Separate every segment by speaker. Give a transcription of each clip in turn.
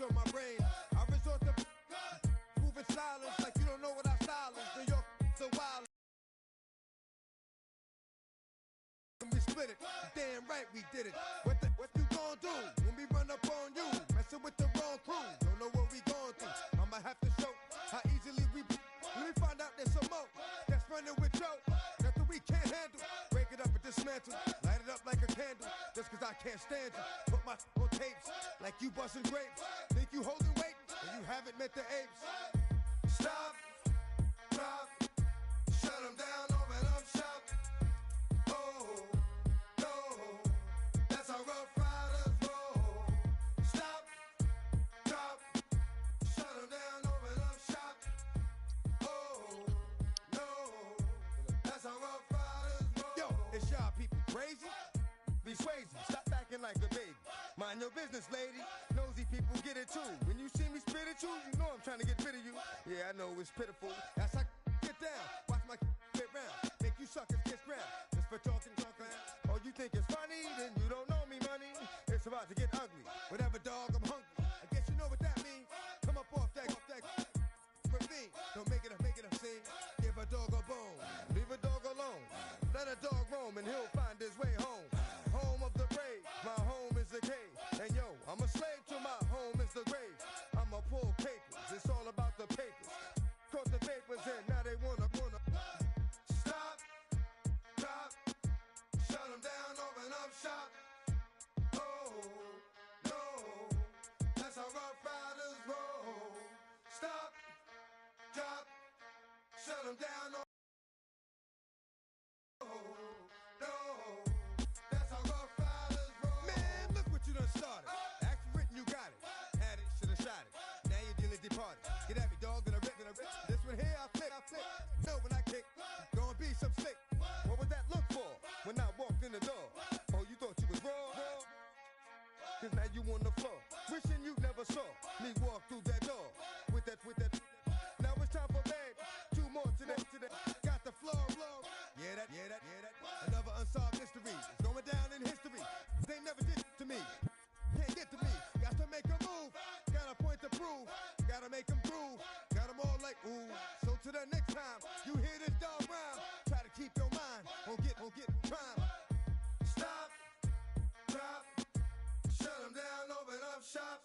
Speaker 1: on my brain. I resort to moving silence like you don't know what our style is. New York so wild. And we split it. Damn right we did it. What you gonna do when we run up on you? Messing with the wrong crew. Don't know what we going through. I'ma have to show how easily we. Let me find out there's some more that's running with Joe. Nothing we can't handle. Break it up and dismantle. Light it up like a candle. Just cause I can't stand you. Put my on tapes like you busting grapes. Think you holding weight and you haven't met the apes. Stop, drop, shut them down, open up shop. Oh, no, that's how Rough Riders roll. Stop, drop, shut them down, open up shop. Oh, no, that's how Rough Riders roll. Yo, it's y'all people crazy? Be swayzy, stop acting like a baby. Mind your business, lady. Nosy people get it too. When you see me spit at you, you know I'm trying to get rid of you. Yeah, I know it's pitiful. That's how get down. Watch my get round. Make you suckers kiss ground. Just for talking. Oh, you think it's funny? Then you don't know me, money. It's about to get ugly. Whatever, dog, I'm hungry. I guess you know what that means. Come up off that ravine. Don't make it a scene. Give a dog a bone. Leave a dog alone. Let a dog roam and he'll find his way home. Home of the brave. My home is the cave. And yo, I'm a slave to my home is the grave. I'ma pull papers. It's all about the papers. Caught the papers in. Now they wanna stop, drop, shut them down, open up shop. Oh, no, that's how Rough Riders roll. Stop, drop, shut them down. Oh, no, that's how Rough Riders roll. Man, look what you done started. Act written, you got it. Had it, shoulda shot it. Now you're dealing departed. Get at me, dog, gonna rip. This one here, I flip. No, when I kick, gonna be some slick. What would that look for when I walked in the door? Oh, you thought you was raw? Cause now you on the floor. Wishing you never saw me walk through that door. With that. Now it's time for bed. Two more today. Got the floor. Yeah, that. Another unsolved mystery. It's going down in history. They never did it to me. Can't get to me. Got to make a move. Got a point to prove. Gotta make them groove. Got them all like ooh. So to the next time you hear this dog rhyme, try to keep your mind on get prime. Stop, drop, shut them down, open up shop.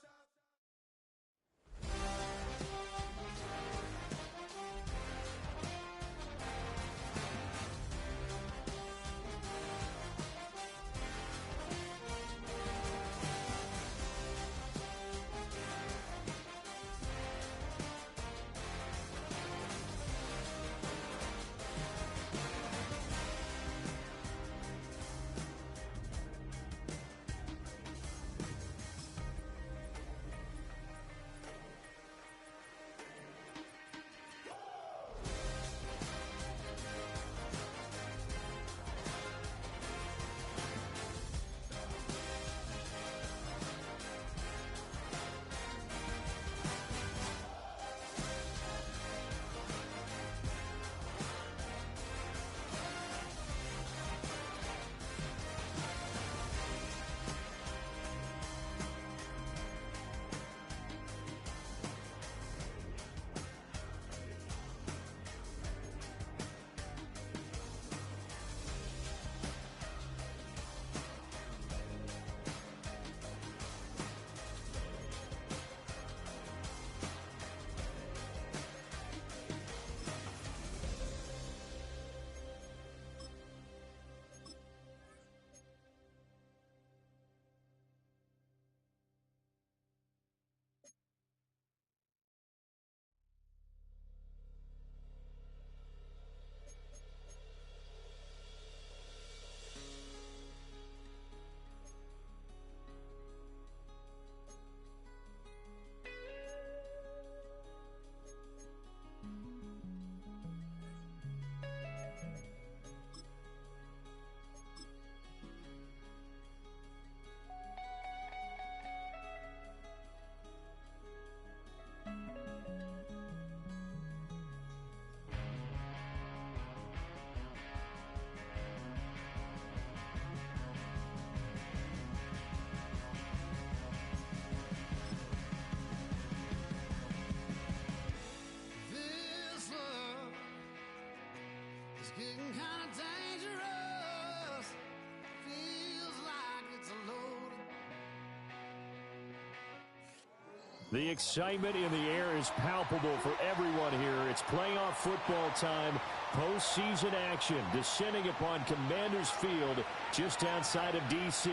Speaker 2: The excitement in the air is palpable for everyone here. It's playoff football time, postseason action, descending upon Commanders Field just outside of D.C.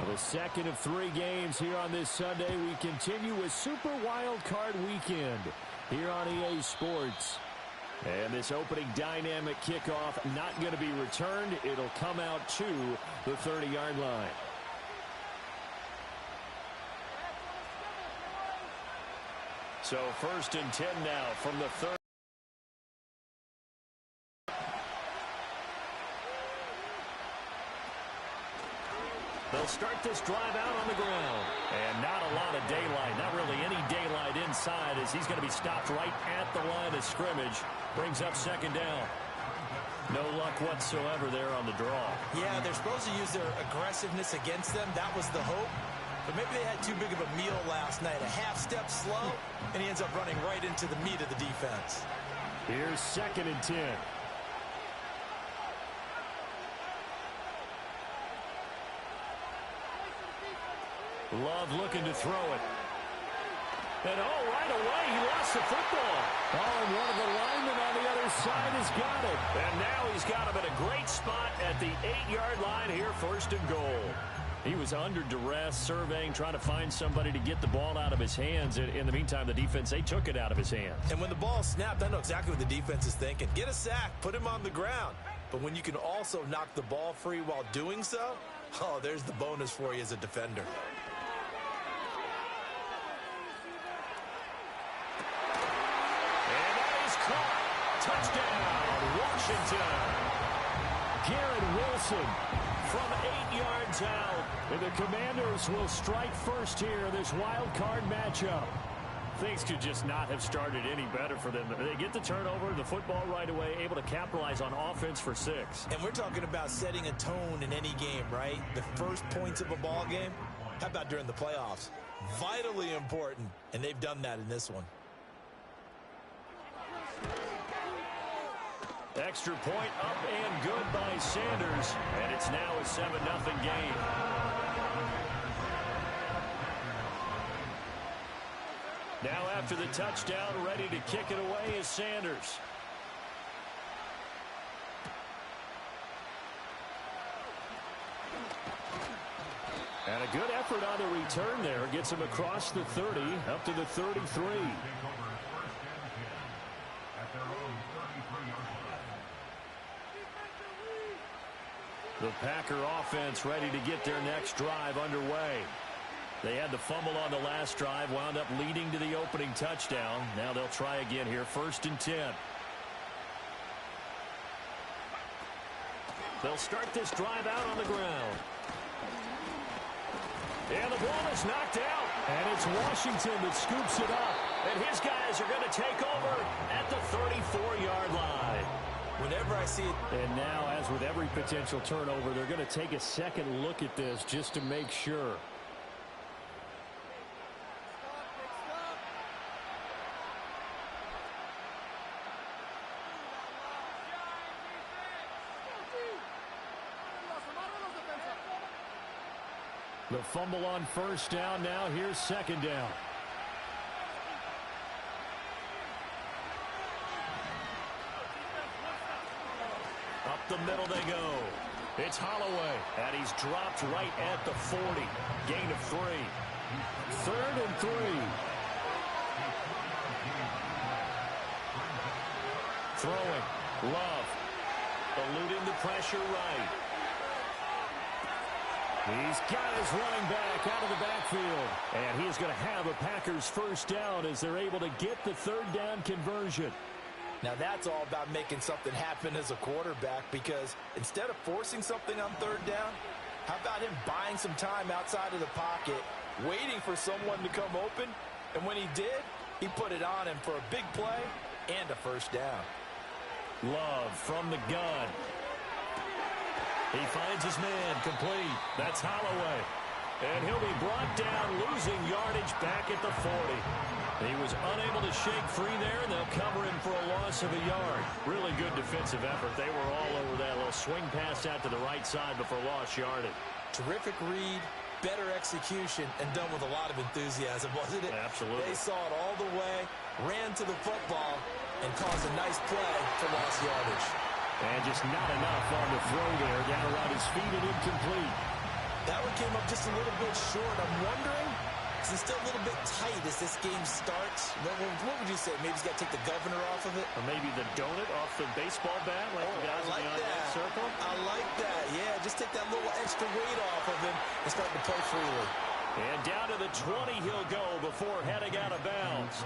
Speaker 2: The second of 3 games here on this Sunday. We continue with Super Wild Card Weekend here on EA Sports. And this opening dynamic kickoff not going to be returned. It'll come out to the 30-yard line. So 1st and 10 now from the 30. They'll start this drive out on the ground. And not a lot of daylight, not really any daylight inside, as he's going to be stopped right at the line of scrimmage. Brings up 2nd down. No luck whatsoever there on the draw.
Speaker 3: Yeah, they're supposed to use their aggressiveness against them. That was the hope. But maybe they had too big of a meal last night. A half step slow, and he ends up running right into the meat of the defense.
Speaker 2: Here's 2nd and 10. Love looking to throw it. And right away, he lost the football. And one of the linemen on the other side has got it. And now he's got him at a great spot at the 8-yard line here, 1st and goal. He was under duress, surveying, trying to find somebody to get the ball out of his hands. In the meantime, the defense, they took it out of his hands. And
Speaker 3: when the ball snapped, I know exactly what the defense is thinking. Get a sack, put him on the ground. But when you can also knock the ball free while doing so, there's the bonus for you as a defender.
Speaker 2: Touchdown, Washington. Garrett Wilson from 8 yards out. And the Commanders will strike first here in this wild card matchup. Things could just not have started any better for them. They get the turnover, the football right away, able to capitalize on offense for 6.
Speaker 3: And we're talking about setting a tone in any game, right? The first points of a ball game. How about during the playoffs? Vitally important, and they've done that in this one.
Speaker 2: Extra point up and good by Sanders. And it's now a 7-0 game. Now after the touchdown, ready to kick it away is Sanders. And a good effort on the return there. Gets him across the 30, up to the 33. The Packer offense ready to get their next drive underway. They had the fumble on the last drive, wound up leading to the opening touchdown. Now they'll try again here, 1st and 10. They'll start this drive out on the ground. And the ball is knocked out. And it's Washington that scoops it up. And his guys are going to take over at the 34-yard line.
Speaker 3: Whenever I see it.
Speaker 2: And now, as with every potential turnover, they're going to take a second look at this just to make sure. The fumble on 1st down. Now here's 2nd down. Up the middle they go. It's Holloway. And he's dropped right at the 40. Gain of 3. 3rd and 3. Throwing. Love. Eluding the pressure right. He's got his running back out of the backfield. And he's going to have a Packers 1st down as they're able to get the 3rd down conversion.
Speaker 3: Now that's all about making something happen as a quarterback, because instead of forcing something on 3rd down, how about him buying some time outside of the pocket, waiting for someone to come open, and when he did, he put it on him for a big play and a 1st down.
Speaker 2: Love from the gun. He finds his man complete. That's Holloway. And he'll be brought down, losing yardage back at the 40. He was unable to shake free there, and they'll cover him for a loss of a yard. Really good defensive effort. They were all over that little swing pass out to the right side before lost yardage.
Speaker 3: Terrific read, better execution, and done with a lot of enthusiasm, wasn't it?
Speaker 2: Absolutely.
Speaker 3: They saw it all the way, ran to the football, and caused a nice play for lost yardage.
Speaker 2: And just not enough on the throw there. Down around his feet and incomplete.
Speaker 3: That one came up just a little bit short. I'm wondering, is it still a little bit tight as this game starts? What would you say? Maybe he's got to take the governor off of it?
Speaker 2: Or maybe the donut off the baseball bat, like the guys in the on-deck circle?
Speaker 3: I like that. Yeah, just take that little extra weight off of him and start to play freely.
Speaker 2: And down to the 20 he'll go before heading out of bounds.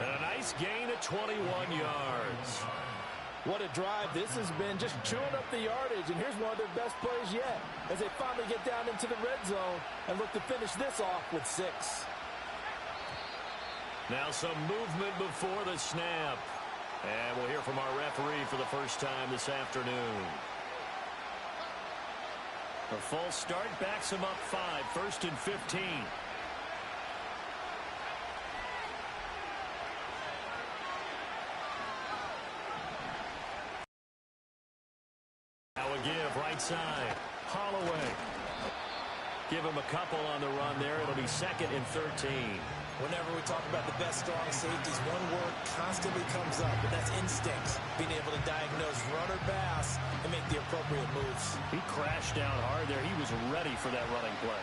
Speaker 2: And a nice gain of 21 yards.
Speaker 3: What a drive this has been, just chewing up the yardage. And here's one of their best plays yet as they finally get down into the red zone and look to finish this off with 6.
Speaker 2: Now some movement before the snap. And we'll hear from our referee for the first time this afternoon. A false start backs him up 5, 1st and 15. Now a give right side. Holloway. Give him a couple on the run there. It'll be 2nd and 13.
Speaker 3: Whenever we talk about the best strong safeties, one word constantly comes up, and that's instincts. Being able to diagnose run or pass and make the appropriate moves.
Speaker 2: He crashed down hard there. He was ready for that running play.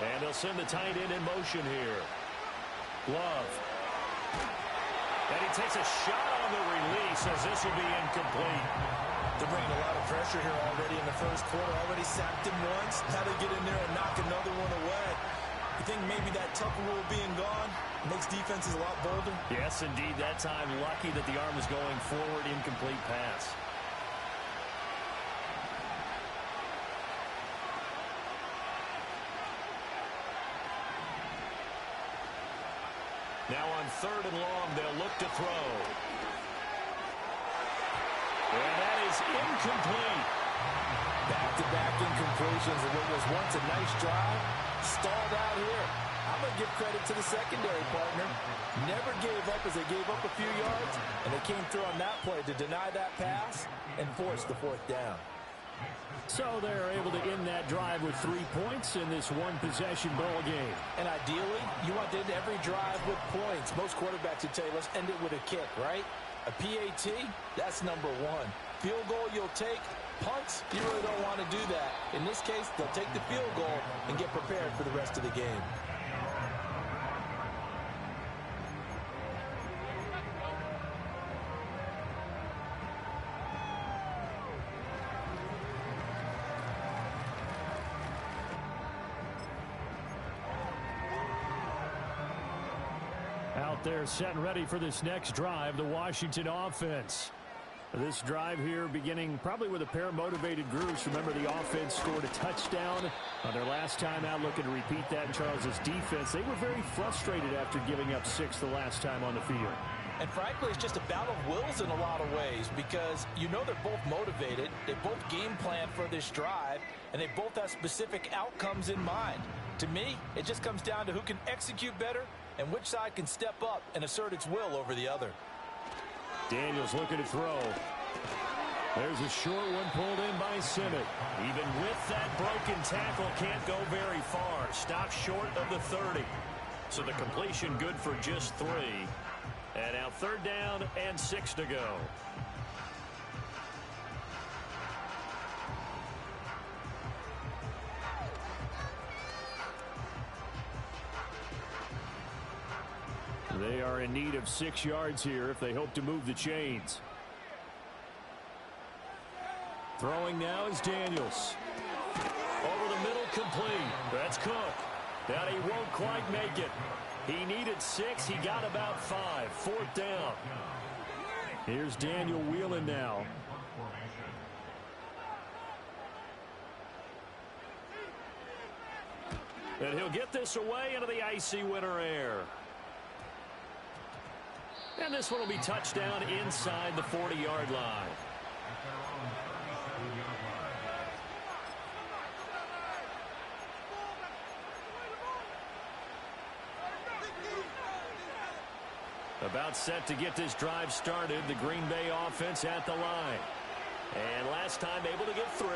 Speaker 2: And they'll send the tight end in motion here. Love. And he takes a shot on the release as this will be incomplete.
Speaker 3: They're bringing a lot of pressure here already in the first quarter. Already sacked him once. How to get in there and knock another one away. You think maybe that Tucker rule being gone makes defenses a lot bolder?
Speaker 2: Yes, indeed. That time, lucky that the arm was going forward. Incomplete pass. Now on 3rd and long, they'll look to throw. And that is incomplete.
Speaker 3: Back-to-back incompletions of what was once a nice drive. Stalled out here. I'm going to give credit to the secondary partner. Never gave up as they gave up a few yards, and they came through on that play to deny that pass and force the 4th down.
Speaker 2: So they're able to end that drive with 3 points in this one-possession ball game.
Speaker 3: And ideally, you want to end every drive with points. Most quarterbacks would tell you, let's end it with a kick, right? A PAT, that's number 1. Field goal you'll take. Punts, you really don't want to do that. In this case, they'll take the field goal and get prepared for the rest of the game.
Speaker 2: Out there set and ready for this next drive, the Washington offense. This drive here beginning probably with a pair of motivated groups. Remember, the offense scored a touchdown on their last time out. Looking to repeat that in Charles's defense. They were very frustrated after giving up 6 the last time on the field.
Speaker 3: And frankly, it's just a battle of wills in a lot of ways because you know they're both motivated. They both game plan for this drive, and they both have specific outcomes in mind. To me, it just comes down to who can execute better and which side can step up and assert its will over the other.
Speaker 2: Daniels looking to throw. There's a short one pulled in by Simmett. Even with that broken tackle, can't go very far. Stopped short of the 30. So the completion good for just 3. And now 3rd down and 6 to go. They are in need of 6 yards here if they hope to move the chains. Throwing now is Daniels. Over the middle, complete. That's Cook. That he won't quite make it. He needed 6. He got about 5. 4th down. Here's Daniel Whelan now. And he'll get this away into the icy winter air. And this one will be touchdown inside the 40-yard line. About set to get this drive started. The Green Bay offense at the line. And last time able to get 3.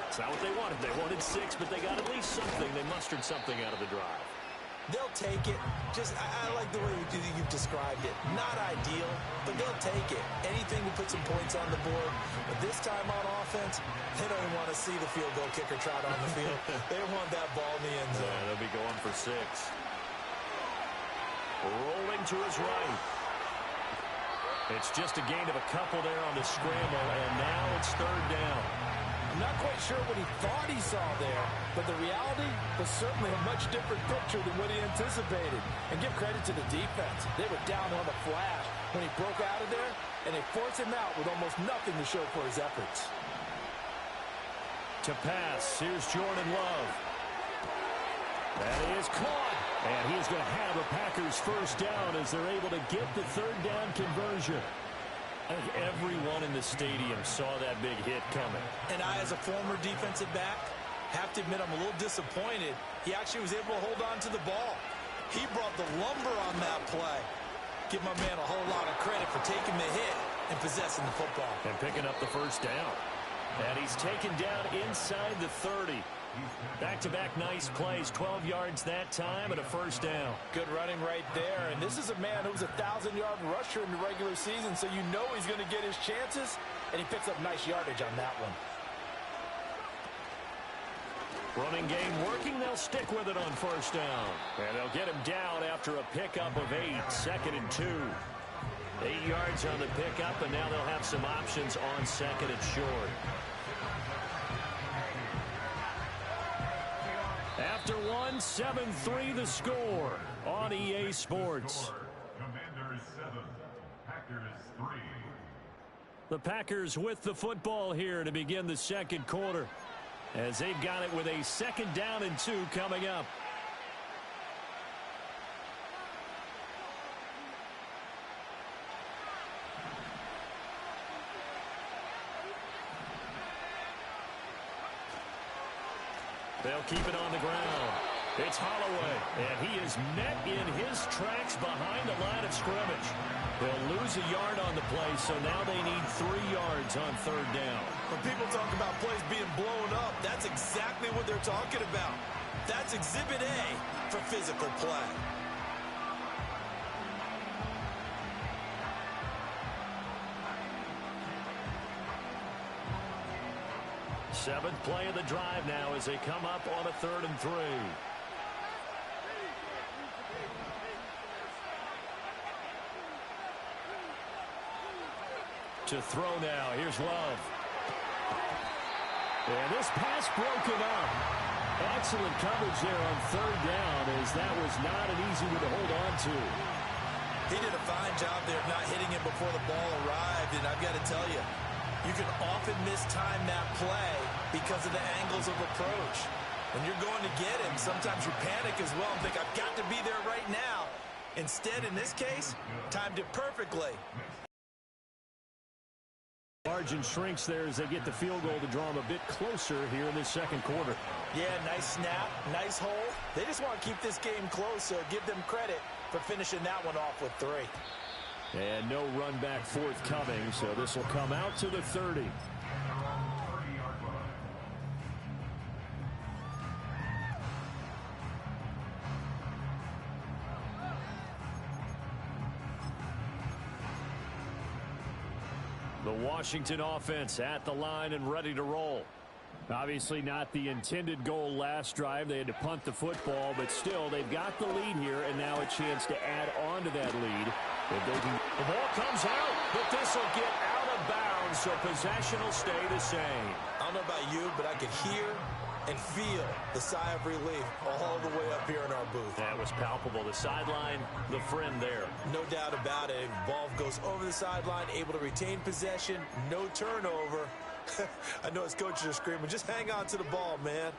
Speaker 2: It's not what they wanted. They wanted 6, but they got at least something. They mustered something out of the drive.
Speaker 3: They'll take it. I like the way you've described it. Not ideal, but they'll take it. Anything to put some points on the board. But this time on offense, they don't even want to see the field goal kicker trot on the field. They want that ball in the end zone.
Speaker 2: Yeah, they'll be going for 6. Rolling to his right. It's just a gain of a couple there on the scramble, and now it's 3rd down.
Speaker 3: I'm not quite sure what he thought he saw there, but the reality was certainly a much different picture than what he anticipated. And give credit to the defense. They were down on the flash when he broke out of there, and they forced him out with almost nothing to show for his efforts.
Speaker 2: To pass, here's Jordan Love. That is caught, and he's going to have a Packers first down as they're able to get the 3rd down conversion. I think everyone in the stadium saw that big hit coming.
Speaker 3: And I, as a former defensive back, have to admit I'm a little disappointed. He actually was able to hold on to the ball. He brought the lumber on that play. Give my man a whole lot of credit for taking the hit and possessing the football.
Speaker 2: And picking up the first down. And he's taken down inside the 30. Back-to-back nice plays, 12 yards that time and a first down.
Speaker 3: Good running right there. And this is a man who was a 1,000-yard rusher in the regular season, so you know he's going to get his chances, and he picks up nice yardage on that one.
Speaker 2: Running game working. They'll stick with it on first down. And they'll get him down after a pickup of 8, 2nd and 2. 8 yards on the pickup, and now they'll have some options on 2nd and short. After 1, 7-3 the score on EA Sports.
Speaker 4: Commanders 7, Packers 3.
Speaker 2: The Packers with the football here to begin the 2nd quarter, as they've got it with a 2nd down and 2 coming up. They'll keep it on the ground. It's Holloway, and he is met in his tracks behind the line of scrimmage. They'll lose a yard on the play, so now they need 3 yards on 3rd down.
Speaker 3: When people talk about plays being blown up, that's exactly what they're talking about. That's Exhibit A for physical play.
Speaker 2: Seventh play of the drive now as they come up on a 3rd and 3. To throw now. Here's Love. And this pass broken up. Excellent coverage there on 3rd down, as that was not an easy one to hold on to.
Speaker 3: He did a fine job there of not hitting him before the ball arrived, and I've got to tell you, you can often mistime that play because of the angles of approach. When you're going to get him, sometimes you panic as well and think, I've got to be there right now. Instead, in this case, timed it perfectly.
Speaker 2: Margin shrinks there as they get the field goal to draw them a bit closer here in this 2nd quarter.
Speaker 3: Yeah, nice snap, nice hole. They just want to keep this game close, so give them credit for finishing that one off with 3.
Speaker 2: And no run back forthcoming, so this will come out to the 30. The Washington offense at the line and ready to roll. Obviously not the intended goal last drive. They had to punt the football, but still they've got the lead here, and now a chance to add on to that lead. If they can... The ball comes out, but this will get out of bounds, so possession will stay the same.
Speaker 3: I don't know about you, but I could hear and feel the sigh of relief all the way up here in our booth.
Speaker 2: That was palpable. The sideline, the friend there.
Speaker 3: No doubt about it. Ball goes over the sideline, able to retain possession, no turnover. I know his coaches are screaming, just hang on to the ball, man.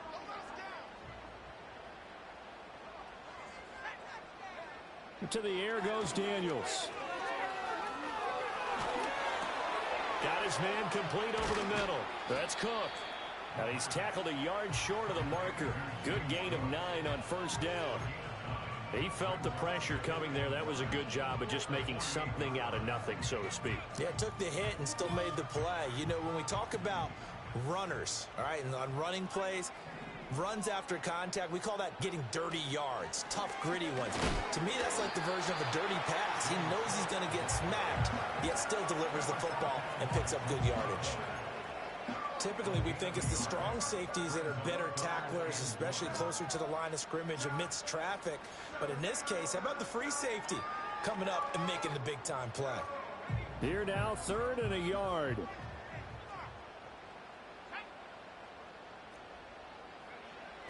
Speaker 2: To the air goes Daniels. Got his man complete over the middle. That's Cook. Now he's tackled a yard short of the marker. Good gain of 9 on first down. He felt the pressure coming there. That was a good job of just making something out of nothing, so to speak.
Speaker 3: Yeah, took the hit and still made the play. You know, when we talk about runners, all right, and on running plays, runs after contact, we call that getting dirty yards, tough, gritty ones. To me, that's like the version of a dirty pass. He knows he's going to get smacked, yet still delivers the football and picks up good yardage. Typically, we think it's the strong safeties that are better tacklers, especially closer to the line of scrimmage amidst traffic. But in this case, how about the free safety coming up and making the big-time play?
Speaker 2: Here now, 3rd and a yard.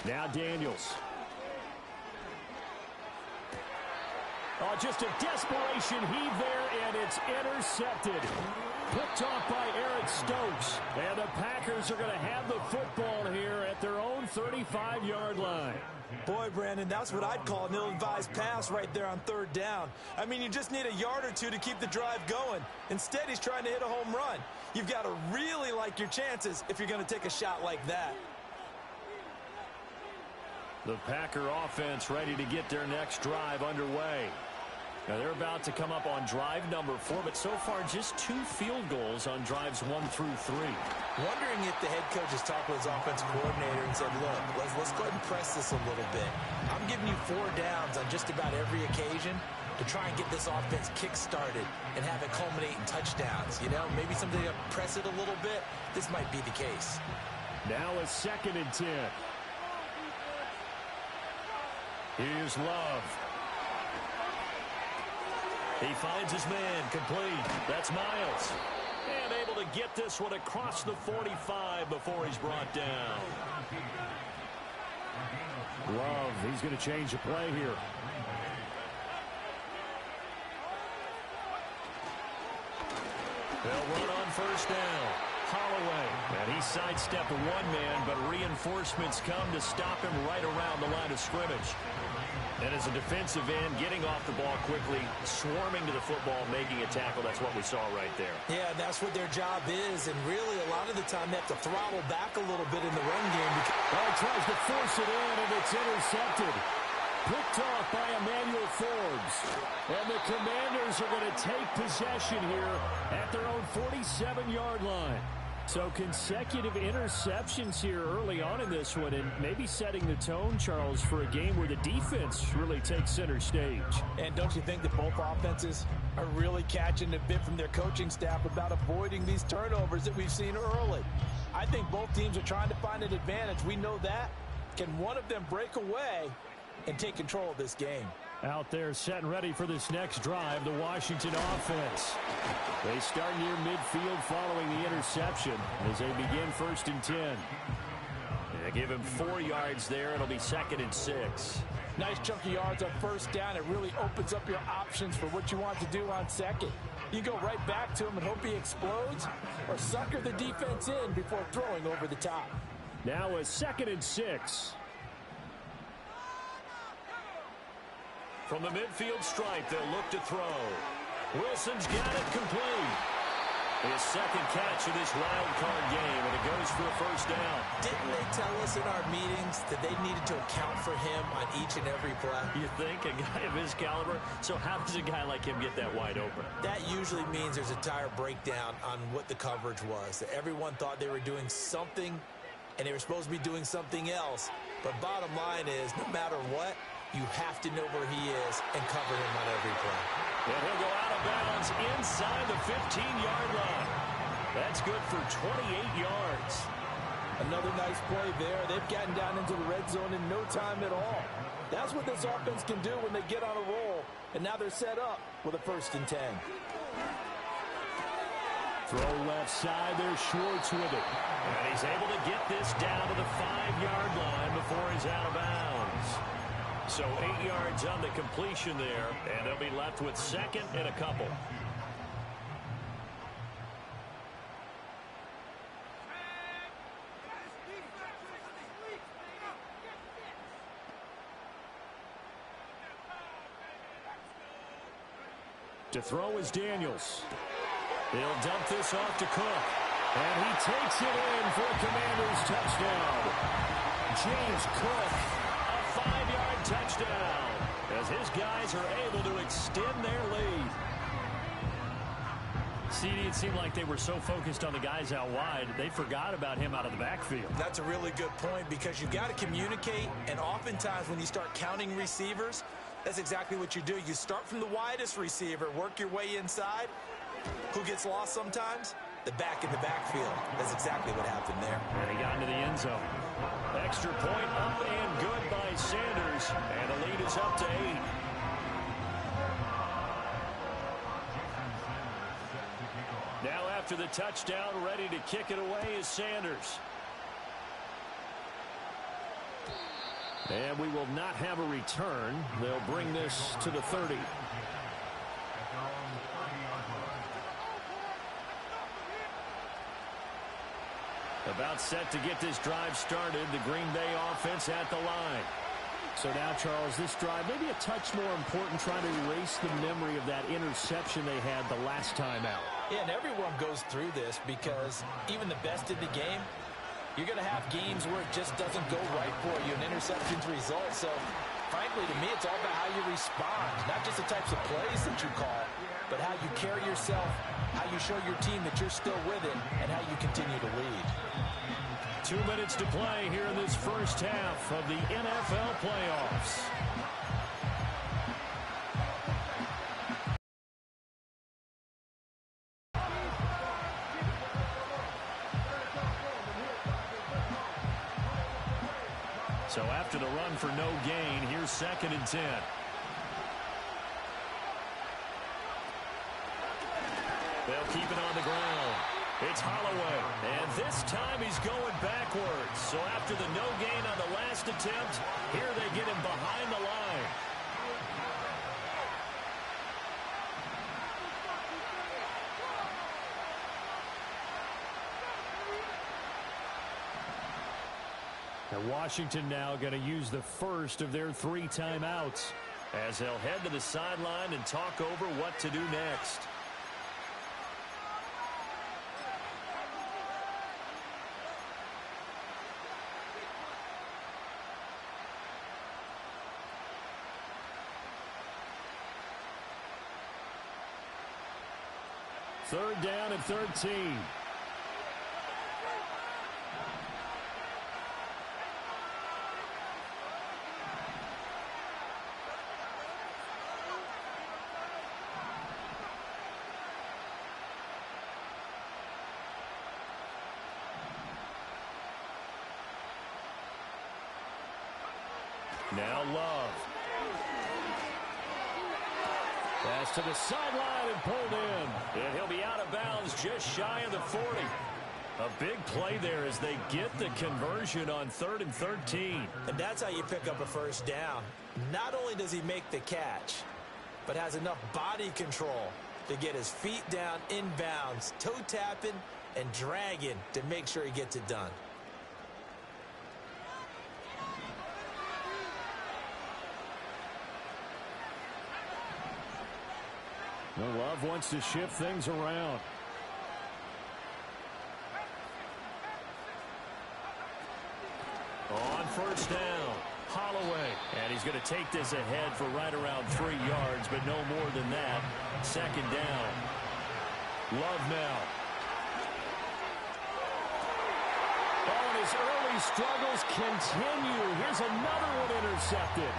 Speaker 2: Now Daniels. Oh, just a desperation heave there, and it's intercepted. Picked off by Eric Stokes. And the Packers are going to have the football here at their own 35-yard line.
Speaker 3: Boy, Brandon, that's what I'd call an ill-advised pass right there on 3rd down. I mean, you just need a yard or two to keep the drive going. Instead, he's trying to hit a home run. You've got to really like your chances if you're going to take a shot like that.
Speaker 2: The Packer offense ready to get their next drive underway. Now they're about to come up on drive number 4, but so far just 2 field goals on drives 1 through 3.
Speaker 3: Wondering if the head coach has talked with his offense coordinator and said, look, let's go ahead and press this a little bit. I'm giving you 4 downs on just about every occasion to try and get this offense kick-started and have it culminate in touchdowns. You know, maybe somebody to press it a little bit. This might be the case.
Speaker 2: Now a 2nd and 10. Here's Love. He finds his man, complete. That's Miles. And able to get this one across the 45 before he's brought down. Love, he's going to change the play here. They'll run on 1st down. Holloway. And he sidestepped one man, but reinforcements come to stop him right around the line of scrimmage. And as a defensive end, getting off the ball quickly, swarming to the football, making a tackle, that's what we saw right there.
Speaker 3: Yeah, that's what their job is, and really a lot of the time they have to throttle back a little bit in the run game.
Speaker 2: Well, he tries to force it in, and it's intercepted. Picked off by Emmanuel Forbes. And the Commanders are going to take possession here at their own 47-yard line. So consecutive interceptions here early on in this one, and maybe setting the tone, Charles, for a game where the defense really takes center stage.
Speaker 3: And don't you think that both offenses are really catching a bit from their coaching staff about avoiding these turnovers that we've seen early? I think both teams are trying to find an advantage. We know that. Can one of them break away and take control of this game?
Speaker 2: Out there set and ready for this next drive, the Washington offense. They start near midfield following the interception as they begin 1st and 10. They give him 4 yards there. It'll be 2nd and 6.
Speaker 3: Nice chunky yards on 1st down. It really opens up your options for what you want to do on 2nd. You go right back to him and hope he explodes, or sucker the defense in before throwing over the top.
Speaker 2: Now a 2nd and 6. From the midfield stripe, they'll look to throw. Wilson's got it complete. His 2nd catch of this wild card game, and it goes for a 1st down.
Speaker 3: Didn't they tell us in our meetings that they needed to account for him on each and every play?
Speaker 2: You think? A guy of his caliber? So how does a guy like him get that wide open?
Speaker 3: That usually means there's a tire breakdown on what the coverage was. That everyone thought they were doing something, and they were supposed to be doing something else. But bottom line is, no matter what, you have to know where he is and cover him on every play.
Speaker 2: And he'll go out of bounds inside the 15-yard line. That's good for 28 yards.
Speaker 3: Another nice play there. They've gotten down into the red zone in no time at all. That's what this offense can do when they get on a roll. And now they're set up with a 1st and 10.
Speaker 2: Throw left side. There's Schwartz with it. And he's able to get this down to the 5-yard line before he's out of bounds. So 8 yards on the completion there, and they'll be left with 2nd and a couple. To throw is Daniels. He'll dump this off to Cook. And he takes it in for a Commanders touchdown. James Cook, a 5-yard touchdown. as his guys are able to extend their lead. CD, it seemed like they were so focused on the guys out wide, they forgot about him out of the backfield.
Speaker 3: That's a really good point because you've got to communicate, and oftentimes when you start counting receivers, that's exactly what you do. You start from the widest receiver, work your way inside. Who gets lost sometimes? The back in the backfield. That's exactly what happened there.
Speaker 2: And he got into the end zone. Extra point up and good by Sanders, and the lead is up to 8. Now after the touchdown, ready to kick it away is Sanders. And we will not have a return. They'll bring this to the 30. About set to get this drive started. The Green Bay offense at the line. So now, Charles, this drive maybe a touch more important, trying to erase the memory of that interception they had the last time out.
Speaker 3: Yeah, and everyone goes through this because even the best in the game, you're going to have games where it just doesn't go right for you, and interceptions result. So, frankly, to me, it's all about how you respond, not just the types of plays that you call, but how you carry yourself, how you show your team that you're still with it, and how you continue to lead.
Speaker 2: 2 minutes to play here in this first half of the NFL playoffs. So after the run for no gain, here's 2nd and 10. They'll keep it on the ground. It's Holloway, and this time he's going backwards. So after the no gain on the last attempt, here they get him behind the line. And Washington now going to use the first of their 3 timeouts as they'll head to the sideline and talk over what to do next. Third down and 13. Now Love. Pass to the sideline and pulled in. And he'll be out of bounds just shy of the 40. A big play there as they get the conversion on 3rd and 13.
Speaker 3: And that's how you pick up a first down. Not only does he make the catch, but has enough body control to get his feet down inbounds, toe tapping and dragging to make sure he gets it done.
Speaker 2: Love wants to shift things around. On first down, Holloway. And he's going to take this ahead for right around 3 yards, but no more than that. 2nd down. Love now. Oh, and his early struggles continue. Here's another one intercepted.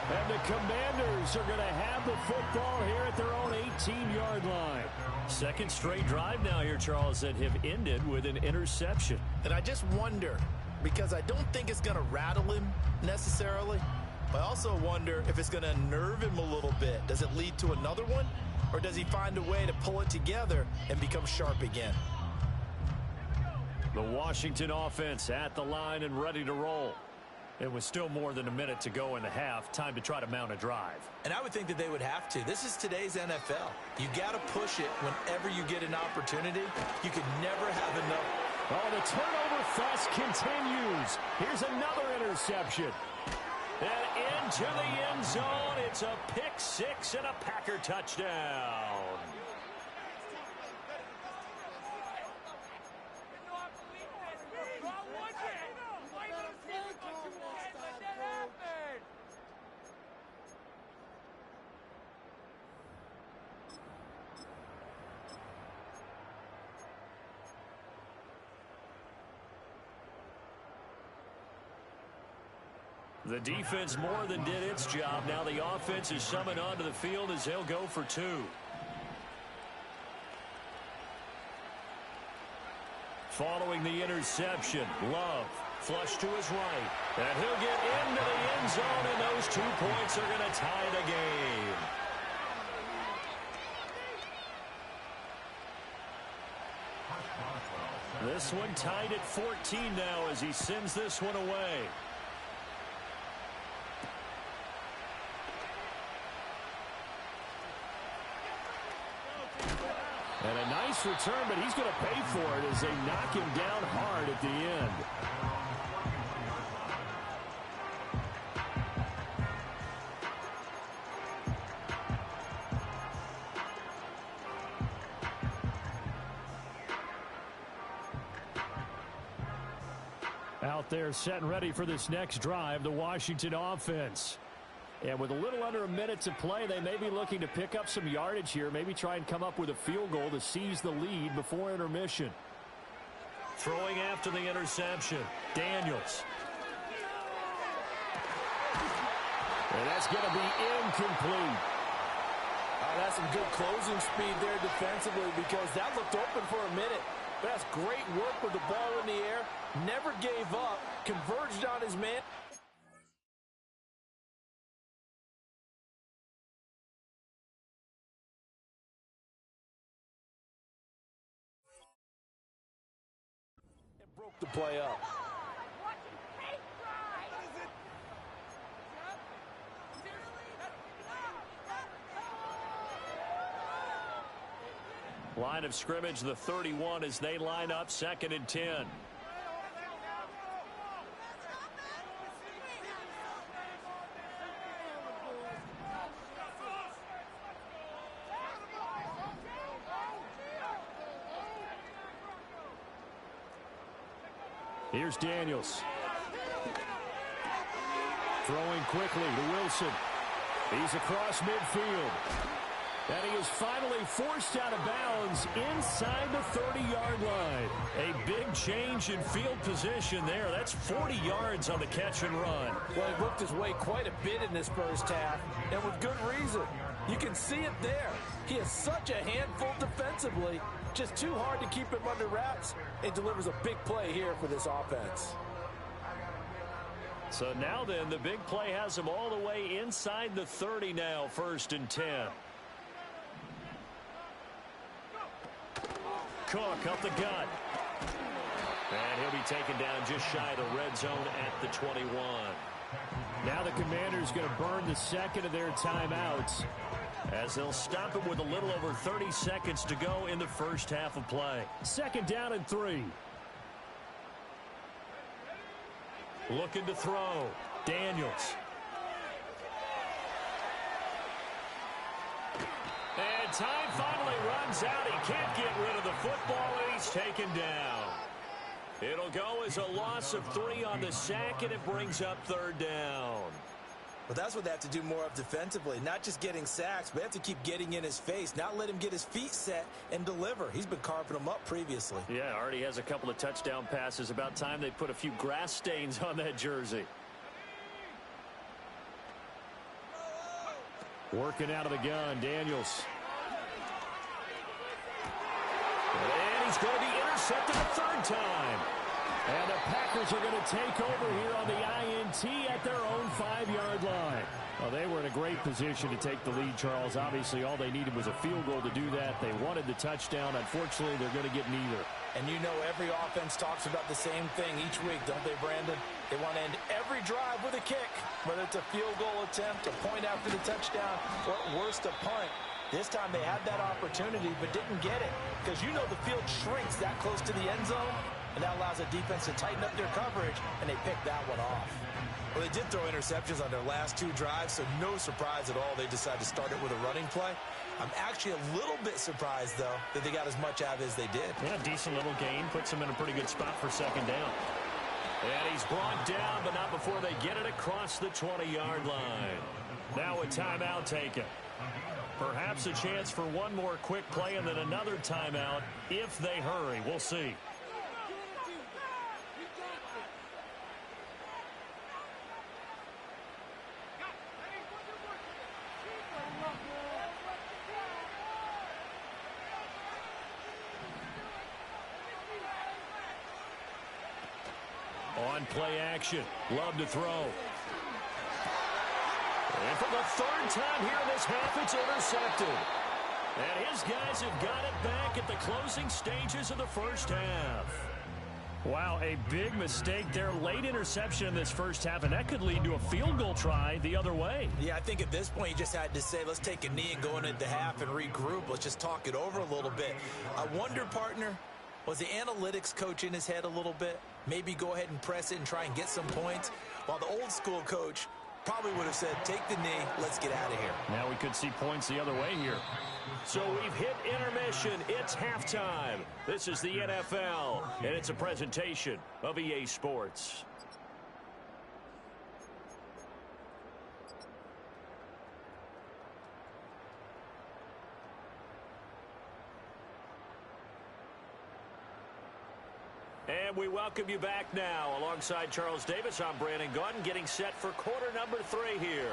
Speaker 2: And the Commanders are going to have the football here at their own 18-yard line. 2nd straight drive now here, Charles, that have ended with an interception.
Speaker 3: And I just wonder, because I don't think it's going to rattle him necessarily, but I also wonder if it's going to unnerve him a little bit. Does it lead to another one, or does he find a way to pull it together and become sharp again?
Speaker 2: The Washington offense at the line and ready to roll. It was still more than a minute to go in the half. Time to try to mount a drive.
Speaker 3: And I would think that they would have to. This is today's NFL. You got to push it whenever you get an opportunity. You could never have enough.
Speaker 2: Oh, the turnover fest continues. Here's another interception. And into the end zone. It's a pick six and a Packer touchdown. The defense more than did its job. Now the offense is summoned onto the field as they'll go for two. Following the interception, Love flush to his right. And he'll get into the end zone, and those 2 points are going to tie the game. This one tied at 14 now as he sends this one away. And a nice return, but he's going to pay for it as they knock him down hard at the end. Out there set and ready for this next drive, the Washington offense. And with a little under a minute to play, they may be looking to pick up some yardage here, maybe try and come up with a field goal to seize the lead before intermission. Throwing after the interception, Daniels. And that's going to be incomplete.
Speaker 3: That's some good closing speed there defensively because that looked open for a minute. But that's great work with the ball in the air. Never gave up. Converged on his man. And broke the play up.
Speaker 2: Line of scrimmage, the 31 as they line up 2nd and 10. Here's Daniels. Throwing quickly to Wilson. He's across midfield. And he is finally forced out of bounds inside the 30-yard line. A big change in field position there. That's 40 yards on the catch and run.
Speaker 3: Well, he worked his way quite a bit in this first half, and with good reason. You can see it there. He is such a handful defensively. Just too hard to keep him under wraps. It delivers a big play here for this offense.
Speaker 2: So now then, the big play has him all the way inside the 30 now, 1st and 10. Cook up the gut. And he'll be taken down just shy of the red zone at the 21. Now the Commanders going to burn the second of their timeouts as they'll stop him with a little over 30 seconds to go in the first half of play. 2nd down and 3. Looking to throw. Daniels. And time finally runs out. He can't get rid of the football, and he's taken down. It'll go as a loss of 3 on the sack, and it brings up 3rd down.
Speaker 3: But that's what they have to do more of defensively, not just getting sacks, but they have to keep getting in his face, not let him get his feet set and deliver. He's been carving them up previously.
Speaker 2: Yeah, already has a couple of touchdown passes. About time they put a few grass stains on that jersey. Working out of the gun, Daniels. And he's going to be intercepted a 3rd time. And the Packers are going to take over here on the INT at their own 5-yard line. Well, they were in a great position to take the lead, Charles. Obviously, all they needed was a field goal to do that. They wanted the touchdown. Unfortunately, they're going to get neither.
Speaker 3: And you know every offense talks about the same thing each week, don't they, Brandon? They want to end every drive with a kick, whether it's a field goal attempt, a point after the touchdown, or at worst, a punt. This time they had that opportunity but didn't get it because you know the field shrinks that close to the end zone, and that allows the defense to tighten up their coverage, and they picked that one off. Well, they did throw interceptions on their last 2 drives, so no surprise at all they decided to start it with a running play. I'm actually a little bit surprised, though, that they got as much out of it as they did.
Speaker 2: Yeah, decent little gain. Puts them in a pretty good spot for 2nd down. And he's brought down, but not before they get it across the 20-yard line. Now a timeout taken. Perhaps a chance for one more quick play and then another timeout if they hurry. We'll see. On play action. Love to throw. And for the third time here in this half, it's intercepted. And his guys have got it back at the closing stages of the first half. Wow, a big mistake there. Late interception in this first half, and that could lead to a field goal try the other way.
Speaker 3: Yeah, I think at this point you just had to say, let's take a knee and go into the half and regroup. Let's just talk it over a little bit. I wonder, partner, was the analytics coach in his head a little bit? Maybe go ahead and press it and try and get some points, while the old school coach probably would have said, take the knee, let's get out of here.
Speaker 2: Now we could see points the other way here. So we've hit intermission. It's halftime. This is the NFL, and it's a presentation of EA Sports. And we welcome you back now. Alongside Charles Davis, I'm Brandon Gaudin, getting set for quarter number 3 here.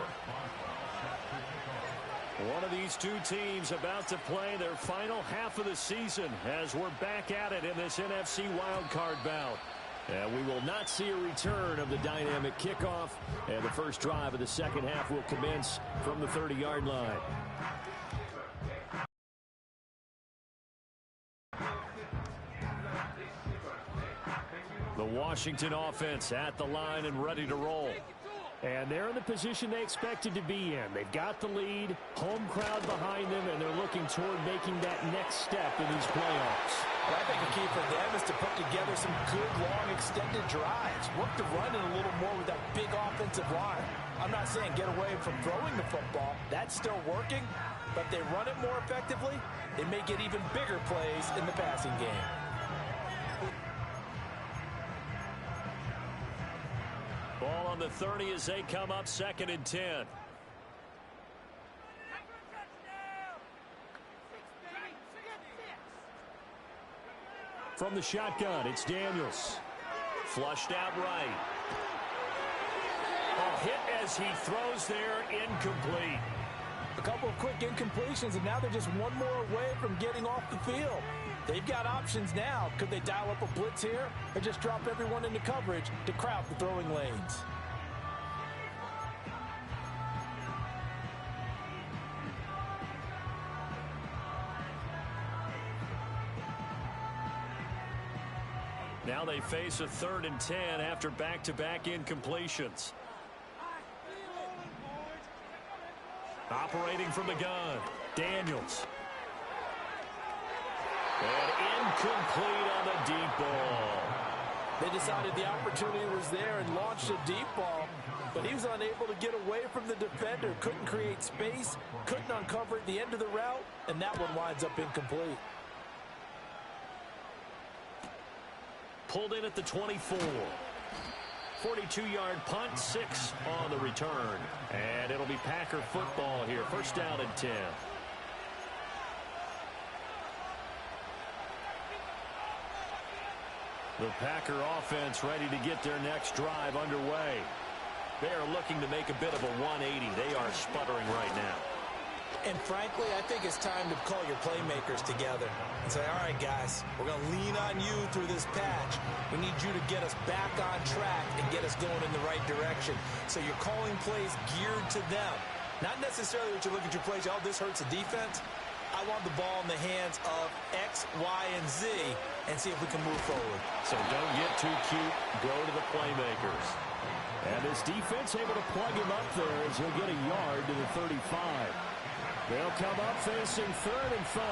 Speaker 2: One of these two teams about to play their final half of the season as we're back at it in this NFC wildcard bout. And we will not see a return of the dynamic kickoff, and the first drive of the second half will commence from the 30-yard line. The Washington offense at the line and ready to roll. And they're in the position they expected to be in. They've got the lead, home crowd behind them, and they're looking toward making that next step in these playoffs.
Speaker 3: Well, I think the key for them is to put together some good, long, extended drives. Work the run in a little more with that big offensive line. I'm not saying get away from throwing the football. That's still working. But if they run it more effectively, they may get even bigger plays in the passing game.
Speaker 2: Ball on the 30 as they come up 2nd and 10. From the shotgun, it's Daniels. Flushed out right. A hit as he throws there, incomplete.
Speaker 3: A couple of quick incompletions, and now they're just one more away from getting off the field. They've got options now. Could they dial up a blitz here or just drop everyone into coverage to crowd the throwing lanes?
Speaker 2: Now they face a 3rd and 10 after back-to-back incompletions. Operating from the gun, Daniels. And incomplete on the deep ball.
Speaker 3: They decided the opportunity was there and launched a deep ball, but he was unable to get away from the defender. Couldn't create space, couldn't uncover at the end of the route, and that one winds up incomplete.
Speaker 2: Pulled in at the 24. 42-yard punt, 6 on the return. And it'll be Packer football here. First down and 10. The Packer offense ready to get their next drive underway. They are looking to make a bit of a 180. They are sputtering right now.
Speaker 3: And frankly, I think it's time to call your playmakers together and say, all right, guys, we're going to lean on you through this patch. We need you to get us back on track and get us going in the right direction. So you're calling plays geared to them. Not necessarily that you look at your plays, oh, this hurts the defense. I want the ball in the hands of X, Y, and Z and see if we can move forward.
Speaker 2: So don't get too cute. Go to the playmakers. And this defense able to plug him up there as he'll get a yard to the 35. They'll come up facing 3rd and 5.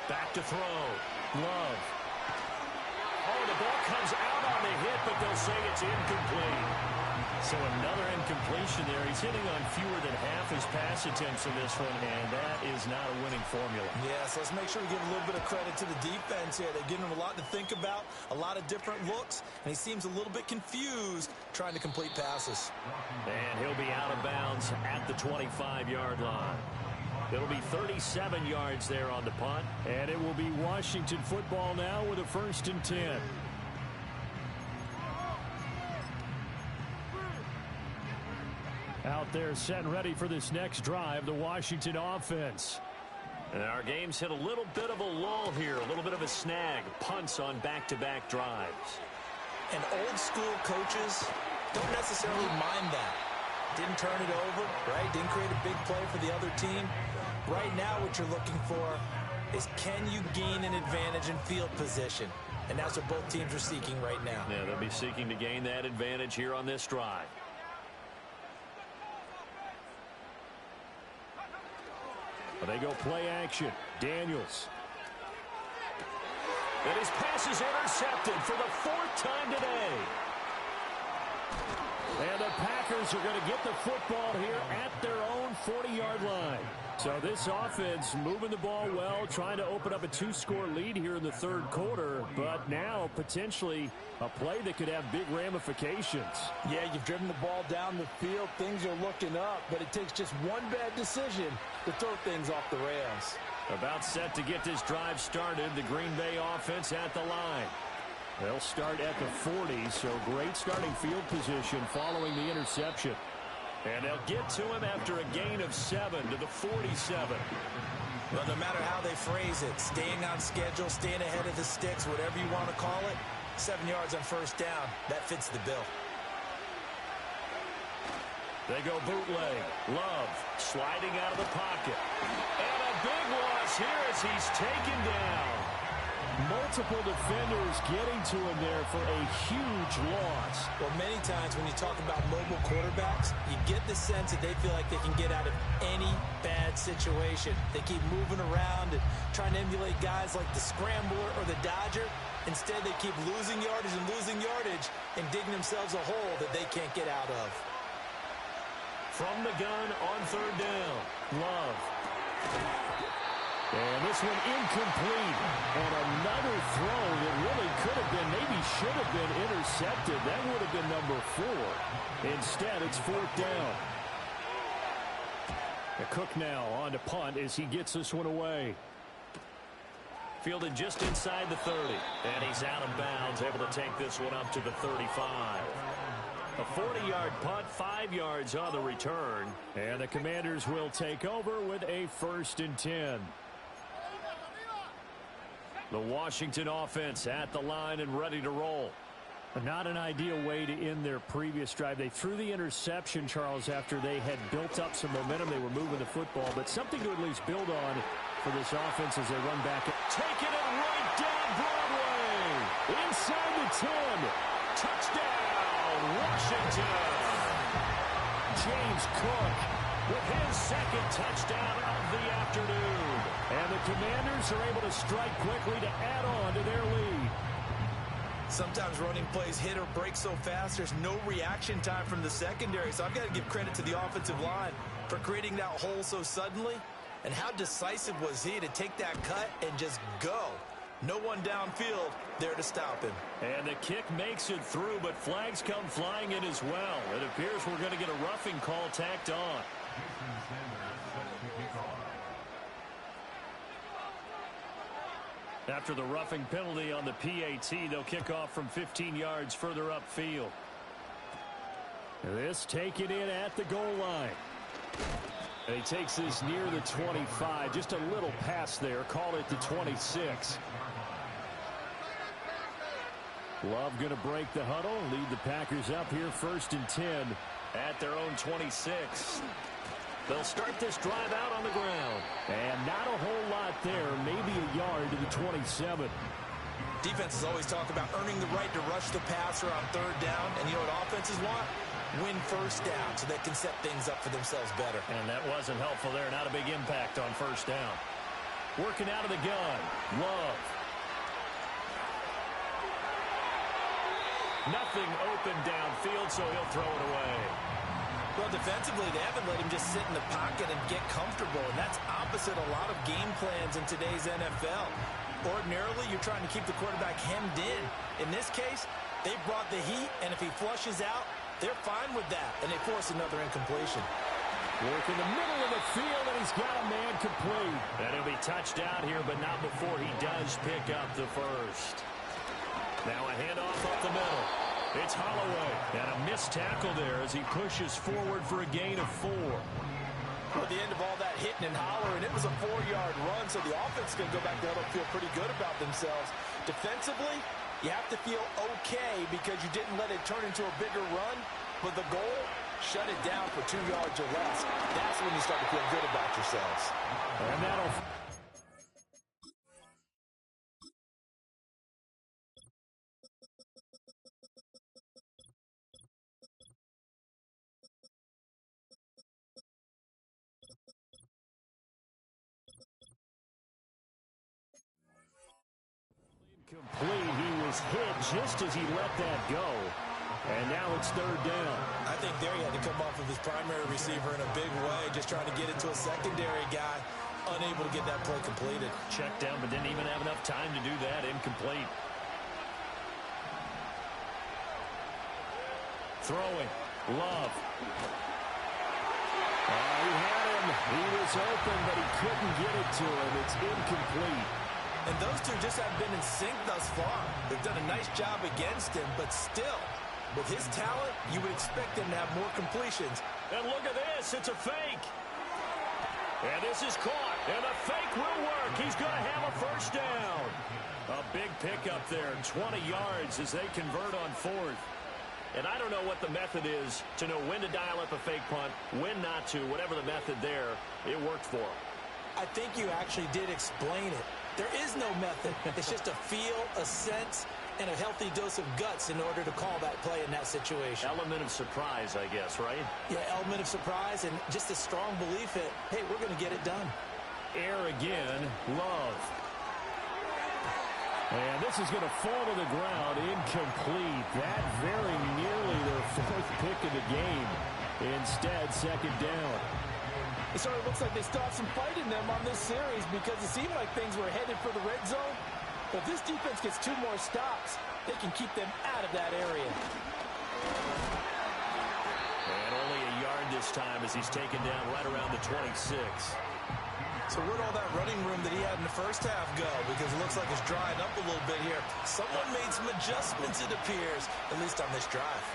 Speaker 2: Back to throw. Love. Oh, the ball comes out on the hit, but they'll say it's incomplete. So another incompletion there. He's hitting on fewer than half his pass attempts in this one, and that is not a winning formula.
Speaker 3: Yes, let's make sure we give a little bit of credit to the defense here. They're giving him a lot to think about, a lot of different looks, and he seems a little bit confused trying to complete passes.
Speaker 2: And he'll be out of bounds at the 25-yard line. It'll be 37 yards there on the punt, and it will be Washington football now with a 1st and 10. Out there set and ready for this next drive, the Washington offense. And our game's hit a little bit of a lull here, a little bit of a snag. Punts on back-to-back drives.
Speaker 3: And old school coaches don't necessarily mind that. Didn't turn it over, right? Didn't create a big play for the other team. Right now what you're looking for is, can you gain an advantage in field position? And that's what both teams are seeking right now.
Speaker 2: Yeah, they'll be seeking to gain that advantage here on this drive. They go play action. Daniels. And his pass is intercepted for the 4th time today. And the Packers are going to get the football here at their own 40-yard line. So this offense moving the ball well, trying to open up a 2-score lead here in the 3rd quarter, but now potentially a play that could have big ramifications.
Speaker 3: Yeah, you've driven the ball down the field. Things are looking up, but it takes just one bad decision to throw things off the rails.
Speaker 2: About set to get this drive started, the Green Bay offense at the line. They'll start at the 40, so great starting field position following the interception. And they'll get to him after a gain of 7 to the 47.
Speaker 3: Well, no matter how they phrase it, staying on schedule, staying ahead of the sticks, whatever you want to call it, 7 yards on 1st down, that fits the bill.
Speaker 2: They go bootleg. Love sliding out of the pocket. And a big loss here as he's taken down. Multiple defenders getting to him there for a huge loss.
Speaker 3: Well, many times when you talk about mobile quarterbacks, you get the sense that they feel like they can get out of any bad situation. They keep moving around and trying to emulate guys like the scrambler or the dodger. Instead, they keep losing yardage and digging themselves a hole that they can't get out of.
Speaker 2: From the gun on 3rd down, Love. And this one incomplete. And another throw that really could have been, maybe should have been intercepted. That would have been number 4. Instead, it's 4th down. And Cook now on to punt as he gets this one away. Fielded just inside the 30. And he's out of bounds, able to take this one up to the 35. A 40-yard punt, 5 yards on the return. And the Commanders will take over with a 1st and 10. The Washington offense at the line and ready to roll. Not an ideal way to end their previous drive. They threw the interception, Charles, after they had built up some momentum. They were moving the football, but something to at least build on for this offense as they run back. Taking it right down Broadway. Inside the 10. Touchdown, Washington. James Cook with his 2nd touchdown of the afternoon. And the Commanders are able to strike quickly to add on to their lead.
Speaker 3: Sometimes running plays hit or break so fast, there's no reaction time from the secondary. So I've got to give credit to the offensive line for creating that hole so suddenly. And how decisive was he to take that cut and just go? No one downfield there to stop him.
Speaker 2: And the kick makes it through, but flags come flying in as well. It appears we're going to get a roughing call tacked on. After the roughing penalty on the PAT, they'll kick off from 15 yards further upfield. This taken in at the goal line. And he takes this near the 25. Just a little pass there. Call it the 26. Love going to break the huddle. Lead the Packers up here 1st and 10 at their own 26. They'll start this drive out on the ground. And not a whole lot there. Maybe a yard to the 27.
Speaker 3: Defenses always talk about earning the right to rush the passer on 3rd down. And you know what offenses want? Win 1st down so they can set things up for themselves better.
Speaker 2: And that wasn't helpful there. Not a big impact on 1st down. Working out of the gun. Love. Nothing open downfield, so he'll throw it away.
Speaker 3: Well, defensively, they haven't let him just sit in the pocket and get comfortable, and that's opposite a lot of game plans in today's NFL. Ordinarily, you're trying to keep the quarterback hemmed in. In this case, they brought the heat, and if he flushes out, they're fine with that, and they force another incompletion.
Speaker 2: Work in the middle of the field, and he's got a man complete. And he'll be touched out here, but not before he does pick up the 1st. Now a handoff up the middle. It's Holloway. And a missed tackle there as he pushes forward for a gain of 4.
Speaker 3: At the end of all that hitting and hollering, it was a 4-yard run, so the offense is going to go back there and feel pretty good about themselves. Defensively, you have to feel okay because you didn't let it turn into a bigger run, but the goal, shut it down for 2 yards or less. That's when you start to feel good about yourselves.
Speaker 2: And that'll... Complete. He was hit just as he let that go. And now it's 3rd down.
Speaker 3: I think there he had to come off of his primary receiver in a big way, just trying to get it to a secondary guy, unable to get that play completed.
Speaker 2: Checked down, but didn't even have enough time to do that. Incomplete. Throwing. Love. He had him. He was open, but he couldn't get it to him. It's incomplete.
Speaker 3: And those two just haven't been in sync thus far. They've done a nice job against him, but still, with his talent, you would expect him to have more completions.
Speaker 2: And look at this. It's a fake. And this is caught. And the fake will work. He's going to have a 1st down. A big pickup there. 20 yards as they convert on 4th. And I don't know what the method is to know when to dial up a fake punt, when not to. Whatever the method there, it worked for him.
Speaker 3: I think you actually did explain it. There is no method. It's just a feel, a sense, and a healthy dose of guts in order to call that play in that situation.
Speaker 2: Element of surprise, I guess, right?
Speaker 3: Yeah, element of surprise and just a strong belief that, hey, we're going to get it done.
Speaker 2: Air again, Love. And this is going to fall to the ground, incomplete. That very nearly their 4th pick of the game. Instead, 2nd down.
Speaker 3: It sort of looks like they still have some fight in them on this series because it seemed like things were headed for the red zone. But if this defense gets 2 more stops, they can keep them out of that area.
Speaker 2: And only a yard this time as he's taken down right around the 26.
Speaker 3: So where'd all that running room that he had in the first half go? Because it looks like it's drying up a little bit here. Someone made some adjustments, it appears, at least on this drive.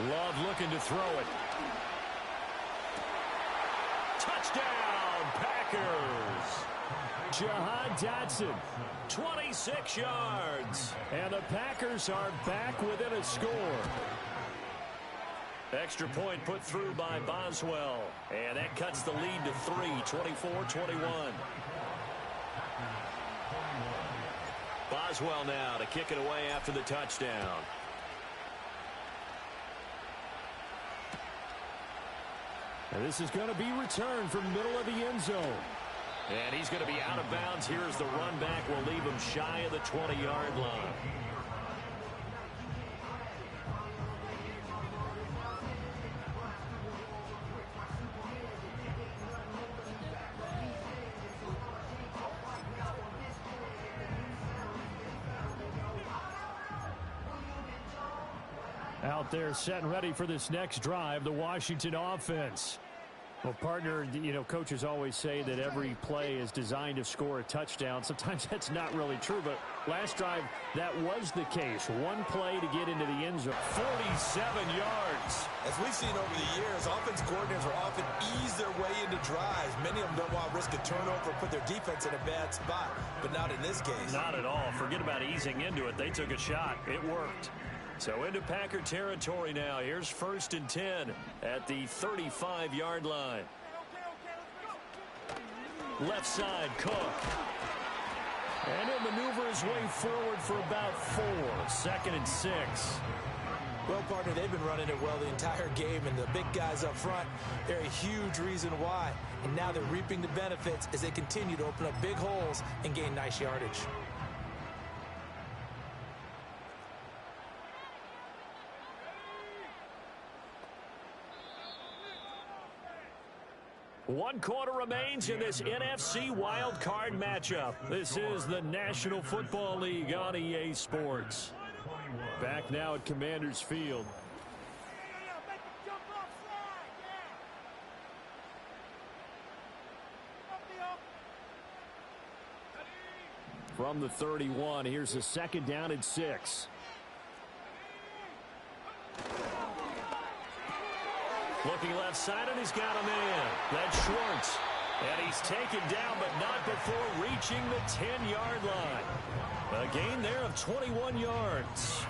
Speaker 2: Love looking to throw it. Touchdown, Packers. Jahan Dotson, 26 yards. And the Packers are back within a score. Extra point put through by Boswell. And that cuts the lead to 3, 24-21. Boswell now to kick it away after the touchdown. And this is going to be returned from middle of the end zone. And he's going to be out of bounds. Here's the run back. Will leave him shy of the 20-yard line. Out there set and ready for this next drive, the Washington offense. Well, partner, you know, coaches always say that every play is designed to score a touchdown. Sometimes that's not really true, but last drive, that was the case. One play to get into the end zone. 47 yards.
Speaker 3: As we've seen over the years, offense coordinators will often ease their way into drives. Many of them don't want to risk a turnover or put their defense in a bad spot, but not in this case.
Speaker 2: Not at all. Forget about easing into it. They took a shot. It worked. So into Packer territory now. Here's 1st and 10 at the 35-yard line. Left side, Cook. And he'll maneuver his way forward for about 4. 2nd and 6.
Speaker 3: Well, partner, they've been running it well the entire game, and the big guys up front, they're a huge reason why. And now they're reaping the benefits as they continue to open up big holes and gain nice yardage.
Speaker 2: One quarter remains in this NFC Wild Card matchup. This is the National Football League on EA Sports. Back now at Commanders Field. From the 31, here's a 2nd down and 6. Looking left side, and he's got a man. That's Schwartz. And he's taken down, but not before reaching the 10-yard line. A gain there of 21 yards.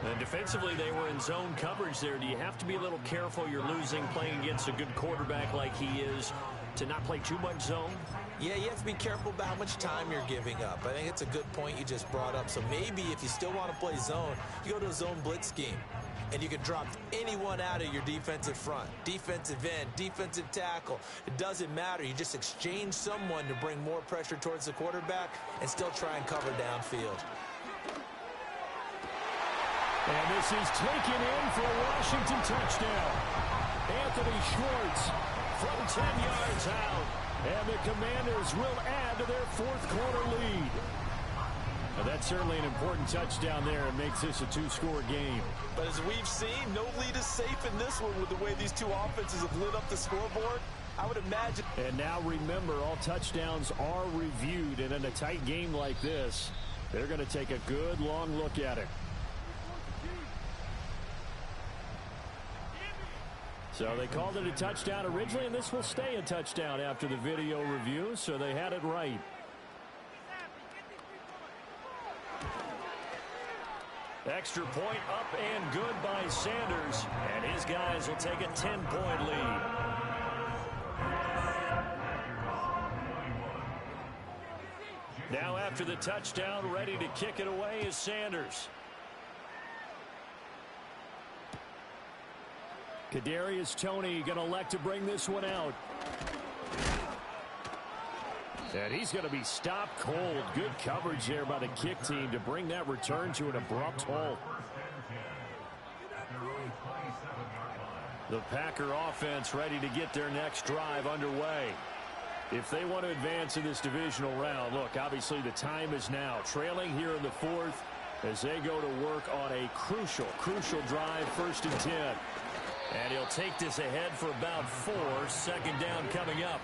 Speaker 2: And defensively, they were in zone coverage there. Do you have to be a little careful? You're losing playing against a good quarterback like he is to not play too much zone?
Speaker 3: Yeah, you have to be careful about how much time you're giving up. I think it's a good point you just brought up. So maybe if you still want to play zone, you go to a zone blitz scheme. And you can drop anyone out of your defensive front. Defensive end, defensive tackle. It doesn't matter. You just exchange someone to bring more pressure towards the quarterback and still try and cover downfield.
Speaker 2: And this is taken in for a Washington touchdown. Anthony Schwartz from 10 yards out. And the Commanders will add to their fourth quarter lead. Now that's certainly an important touchdown there. It makes this a two-score game.
Speaker 3: But as we've seen, no lead is safe in this one with the way these two offenses have lit up the scoreboard. I would imagine.
Speaker 2: And now remember, all touchdowns are reviewed. And in a tight game like this, they're going to take a good long look at it. So they called it a touchdown originally, and this will stay a touchdown after the video review, so they had it right. Extra point up and good by Sanders, and his guys will take a 10-point lead. Now after the touchdown, ready to kick it away is Sanders. Kadarius Toney going to elect to bring this one out. And he's going to be stopped cold. Good coverage there by the kick team to bring that return to an abrupt halt. The Packer offense ready to get their next drive underway. If they want to advance in this divisional round, look, obviously the time is now. Trailing here in the fourth as they go to work on a crucial drive, 1st and 10. And he'll take this ahead for about 4. Second down coming up.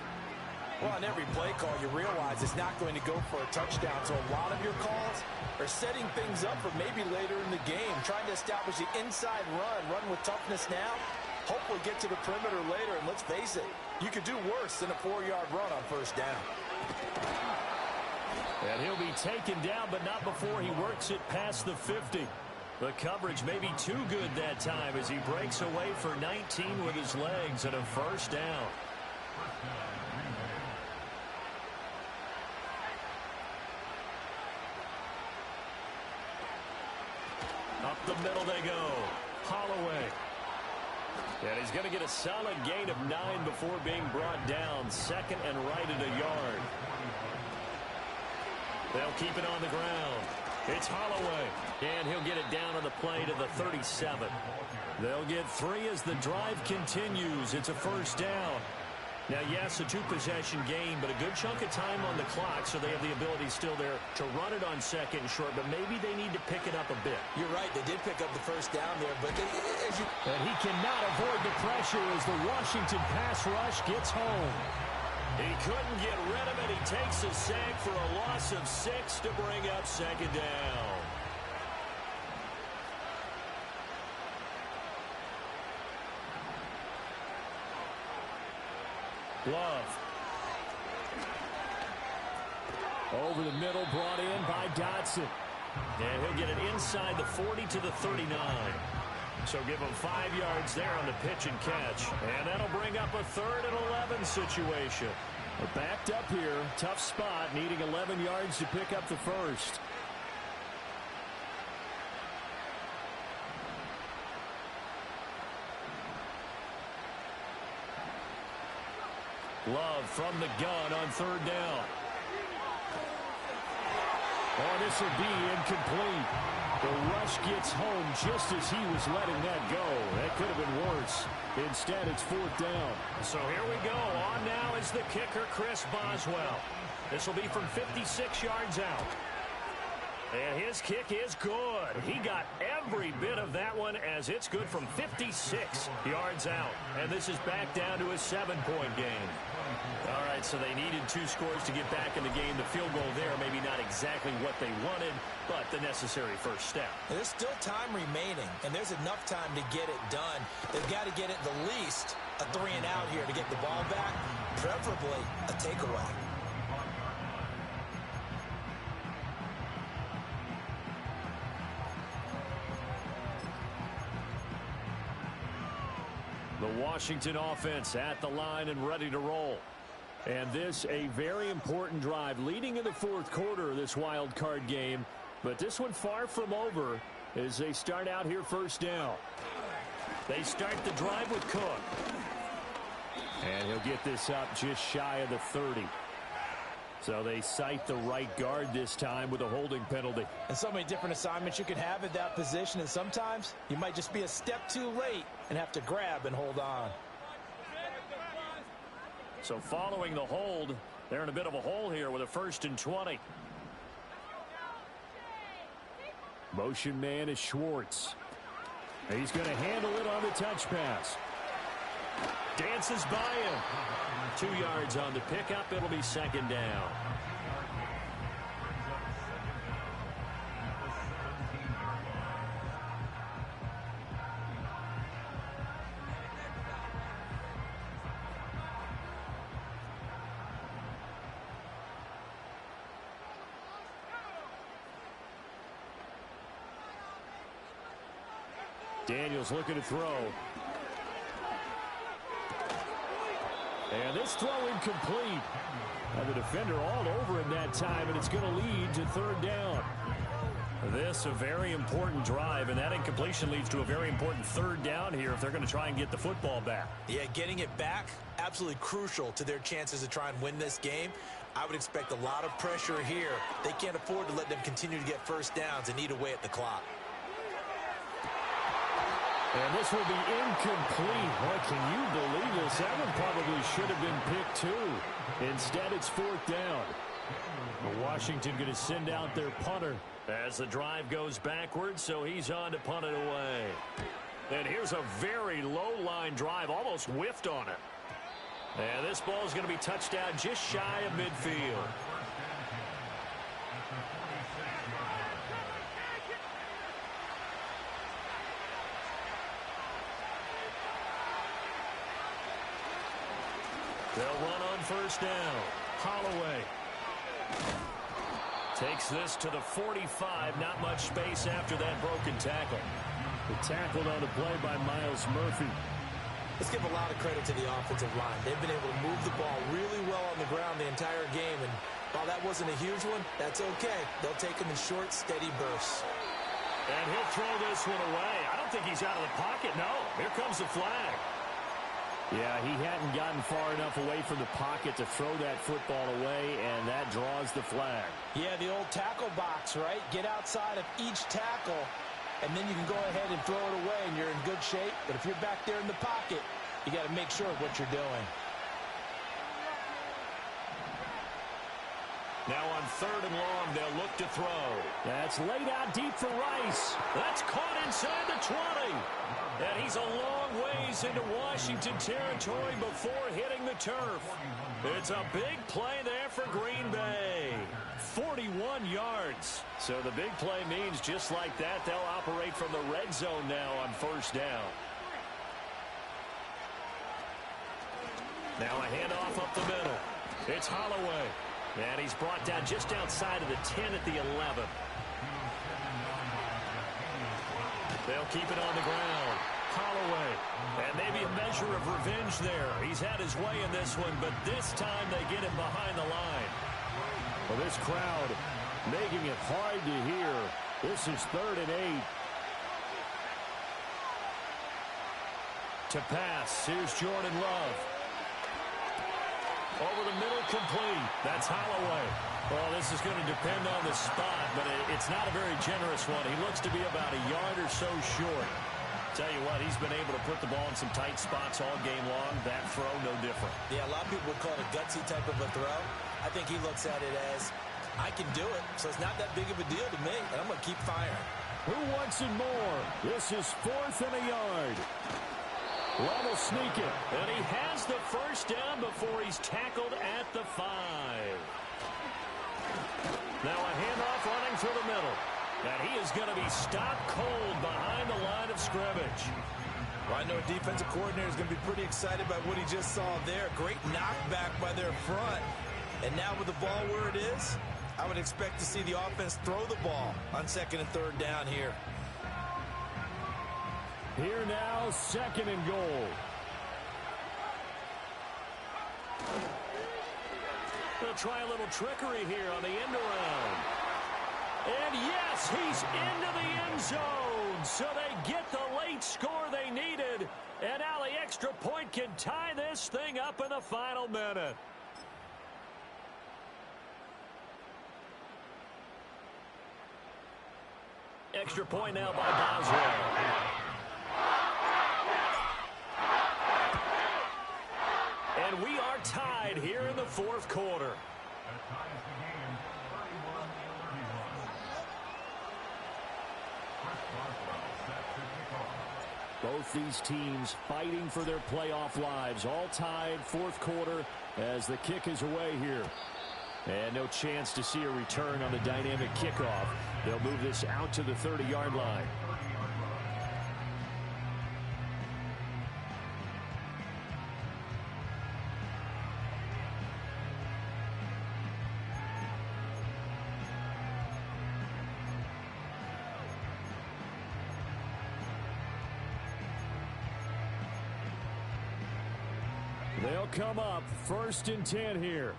Speaker 3: Well, on every play call, you realize it's not going to go for a touchdown. So a lot of your calls are setting things up for maybe later in the game, trying to establish the inside run with toughness now, hopefully get to the perimeter later. And let's face it, you could do worse than a 4-yard run on 1st down.
Speaker 2: And he'll be taken down, but not before he works it past the 50. The coverage may be too good that time as he breaks away for 19 with his legs and a 1st down. Up the middle they go. Holloway. And he's going to get a solid gain of 9 before being brought down. 2nd and right at a yard. They'll keep it on the ground. It's Holloway. And he'll get it down on the play to the 37. They'll get 3 as the drive continues. It's a 1st down. Now, yes, a 2-possession game, but a good chunk of time on the clock, so they have the ability still there to run it on 2nd and short, but maybe they need to pick it up a bit.
Speaker 3: You're right. They did pick up the 1st down there, but
Speaker 2: and he cannot avoid the pressure as the Washington pass rush gets home. He couldn't get rid of it. He takes a sack for a loss of 6 to bring up 2nd down. Love. Over the middle, brought in by Dotson. And he'll get it inside the 40 to the 39. So give him 5 yards there on the pitch and catch. And that'll bring up a 3rd and 11 situation. They're backed up here. Tough spot, needing 11 yards to pick up the 1st. Love from the gun on 3rd down. Oh, this will be incomplete. The rush gets home just as he was letting that go. That could have been worse. Instead, it's 4th down. So here we go. On now is the kicker, Chris Boswell. This will be from 56 yards out. And his kick is good. He got every bit of that one as it's good from 56 yards out. And this is back down to a 7-point game. All right, so they needed 2 scores to get back in the game. The field goal there, maybe not exactly what they wanted, but the necessary first step.
Speaker 3: There's still time remaining, and there's enough time to get it done. They've got to get at the least a 3 and out here to get the ball back, preferably a takeaway.
Speaker 2: The Washington offense at the line and ready to roll. And this a very important drive leading in the 4th quarter of this wild card game. But this one far from over as they start out here first down. They start the drive with Cook. And he'll get this up just shy of the 30. So they cite the right guard this time with a holding penalty.
Speaker 3: And so many different assignments you can have at that position, and sometimes you might just be a step too late and have to grab and hold on.
Speaker 2: So following the hold, they're in a bit of a hole here with a 1st and 20. Motion man is Schwartz. He's going to handle it on the touch pass. Dances by him. 2 yards on the pickup. It'll be 2nd down. Daniels looking to throw. And this throw incomplete. And the defender all over him that time, and it's going to lead to 3rd down. This a very important drive, and that incompletion leads to a very important 3rd down here if they're going to try and get the football back.
Speaker 3: Yeah, getting it back, absolutely crucial to their chances to try and win this game. I would expect a lot of pressure here. They can't afford to let them continue to get first downs and eat away at the clock.
Speaker 2: And this will be incomplete. Boy, can you believe this? That one probably should have been picked too. Instead, it's 4th down. Washington going to send out their punter as the drive goes backwards, so he's on to punt it away. And here's a very low-line drive, almost whiffed on it. And this ball is going to be touched down just shy of midfield. They'll run on first down. Holloway takes this to the 45. Not much space after that broken tackle. Tackled on the play by Miles Murphy.
Speaker 3: Let's give a lot of credit to the offensive line. They've been able to move the ball really well on the ground the entire game. And while that wasn't a huge one, that's okay. They'll take them in short, steady bursts.
Speaker 2: And he'll throw this one away. I don't think he's out of the pocket. No, here comes the flag. Yeah, he hadn't gotten far enough away from the pocket to throw that football away, and that draws the flag.
Speaker 3: Yeah, the old tackle box, right? Get outside of each tackle, and then you can go ahead and throw it away, and you're in good shape. But if you're back there in the pocket, you got to make sure of what you're doing.
Speaker 2: Now on 3rd and long, they'll look to throw. That's laid out deep for Rice. That's caught inside the 20. And he's a long ways into Washington territory before hitting the turf. It's a big play there for Green Bay. 41 yards. So the big play means just like that, they'll operate from the red zone now on first down. Now a handoff up the middle. It's Holloway. And he's brought down just outside of the 10 at the 11. They'll keep it on the ground. Holloway. And maybe a measure of revenge there. He's had his way in this one, but this time they get him behind the line. Well, this crowd making it hard to hear. This is 3rd and 8. To pass, here's Jordan Love. Over the middle, complete. That's Holloway. Well, this is going to depend on the spot, but it's not a very generous one. He looks to be about a yard or so short. Tell you what, he's been able to put the ball in some tight spots all game long. That throw, no different.
Speaker 3: Yeah, a lot of people would call it a gutsy type of a throw. I think he looks at it as, I can do it, so it's not that big of a deal to me, and I'm going to keep firing.
Speaker 2: Who wants it more? This is 4th and a yard. Love will sneak it. And he has the first down before he's tackled at the 5. Now a handoff running through the middle. And he is going to be stopped cold behind the line of scrimmage.
Speaker 3: Well, I know a defensive coordinator is going to be pretty excited about what he just saw there. Great knockback by their front. And now with the ball where it is, I would expect to see the offense throw the ball on 2nd and 3rd down here.
Speaker 2: Here now, 2nd and goal. They'll try a little trickery here on the end around. And yes, he's into the end zone. So they get the late score they needed. And now the extra point can tie this thing up in the final minute. Extra point now by Boswell. And we are tied here in the 4th quarter. Both these teams fighting for their playoff lives. All tied, 4th quarter as the kick is away here. And no chance to see a return on the dynamic kickoff. They'll move this out to the 30-yard line. They'll come up 1st and 10 here.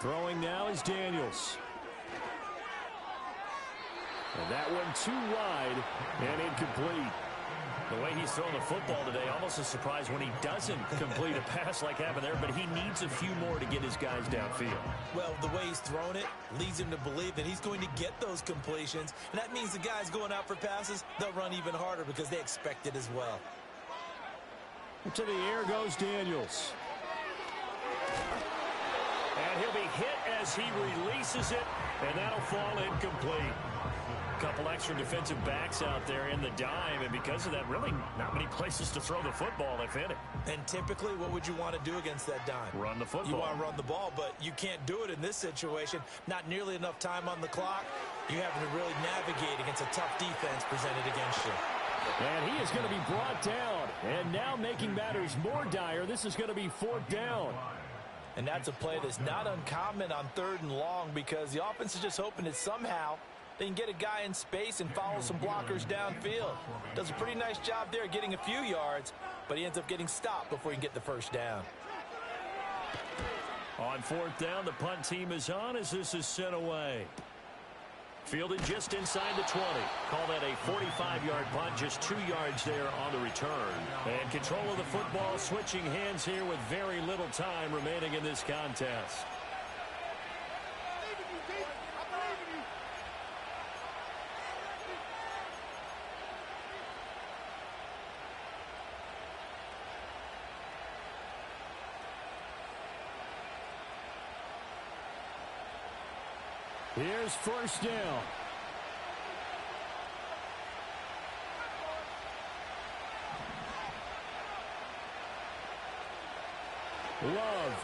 Speaker 2: Throwing now is Daniels. And that one too wide and incomplete. The way he's throwing the football today, almost a surprise when he doesn't complete a pass like happened there, but he needs a few more to get his guys downfield.
Speaker 3: Well, the way he's thrown it leads him to believe that he's going to get those completions, and that means the guys going out for passes, they'll run even harder because they expect it as well.
Speaker 2: To the air goes Daniels. And he'll be hit as he releases it, and that'll fall incomplete. Couple extra defensive backs out there in the dime, and because of that, really not many places to throw the football if any.
Speaker 3: And typically, what would you want to do against that dime?
Speaker 2: Run the football.
Speaker 3: You want to run the ball, but you can't do it in this situation. Not nearly enough time on the clock. You having to really navigate against a tough defense presented against you.
Speaker 2: And he is going to be brought down. And now making matters more dire, this is going to be 4th down.
Speaker 3: And that's a play that's not uncommon on 3rd and long because the offense is just hoping that somehow they can get a guy in space and follow some blockers downfield. Does a pretty nice job there getting a few yards, but he ends up getting stopped before he can get the first down.
Speaker 2: On 4th down, the punt team is on as this is sent away. Fielded just inside the 20. Call that a 45-yard punt, just 2 yards there on the return. And control of the football switching hands here with very little time remaining in this contest. Here's 1st down. Love.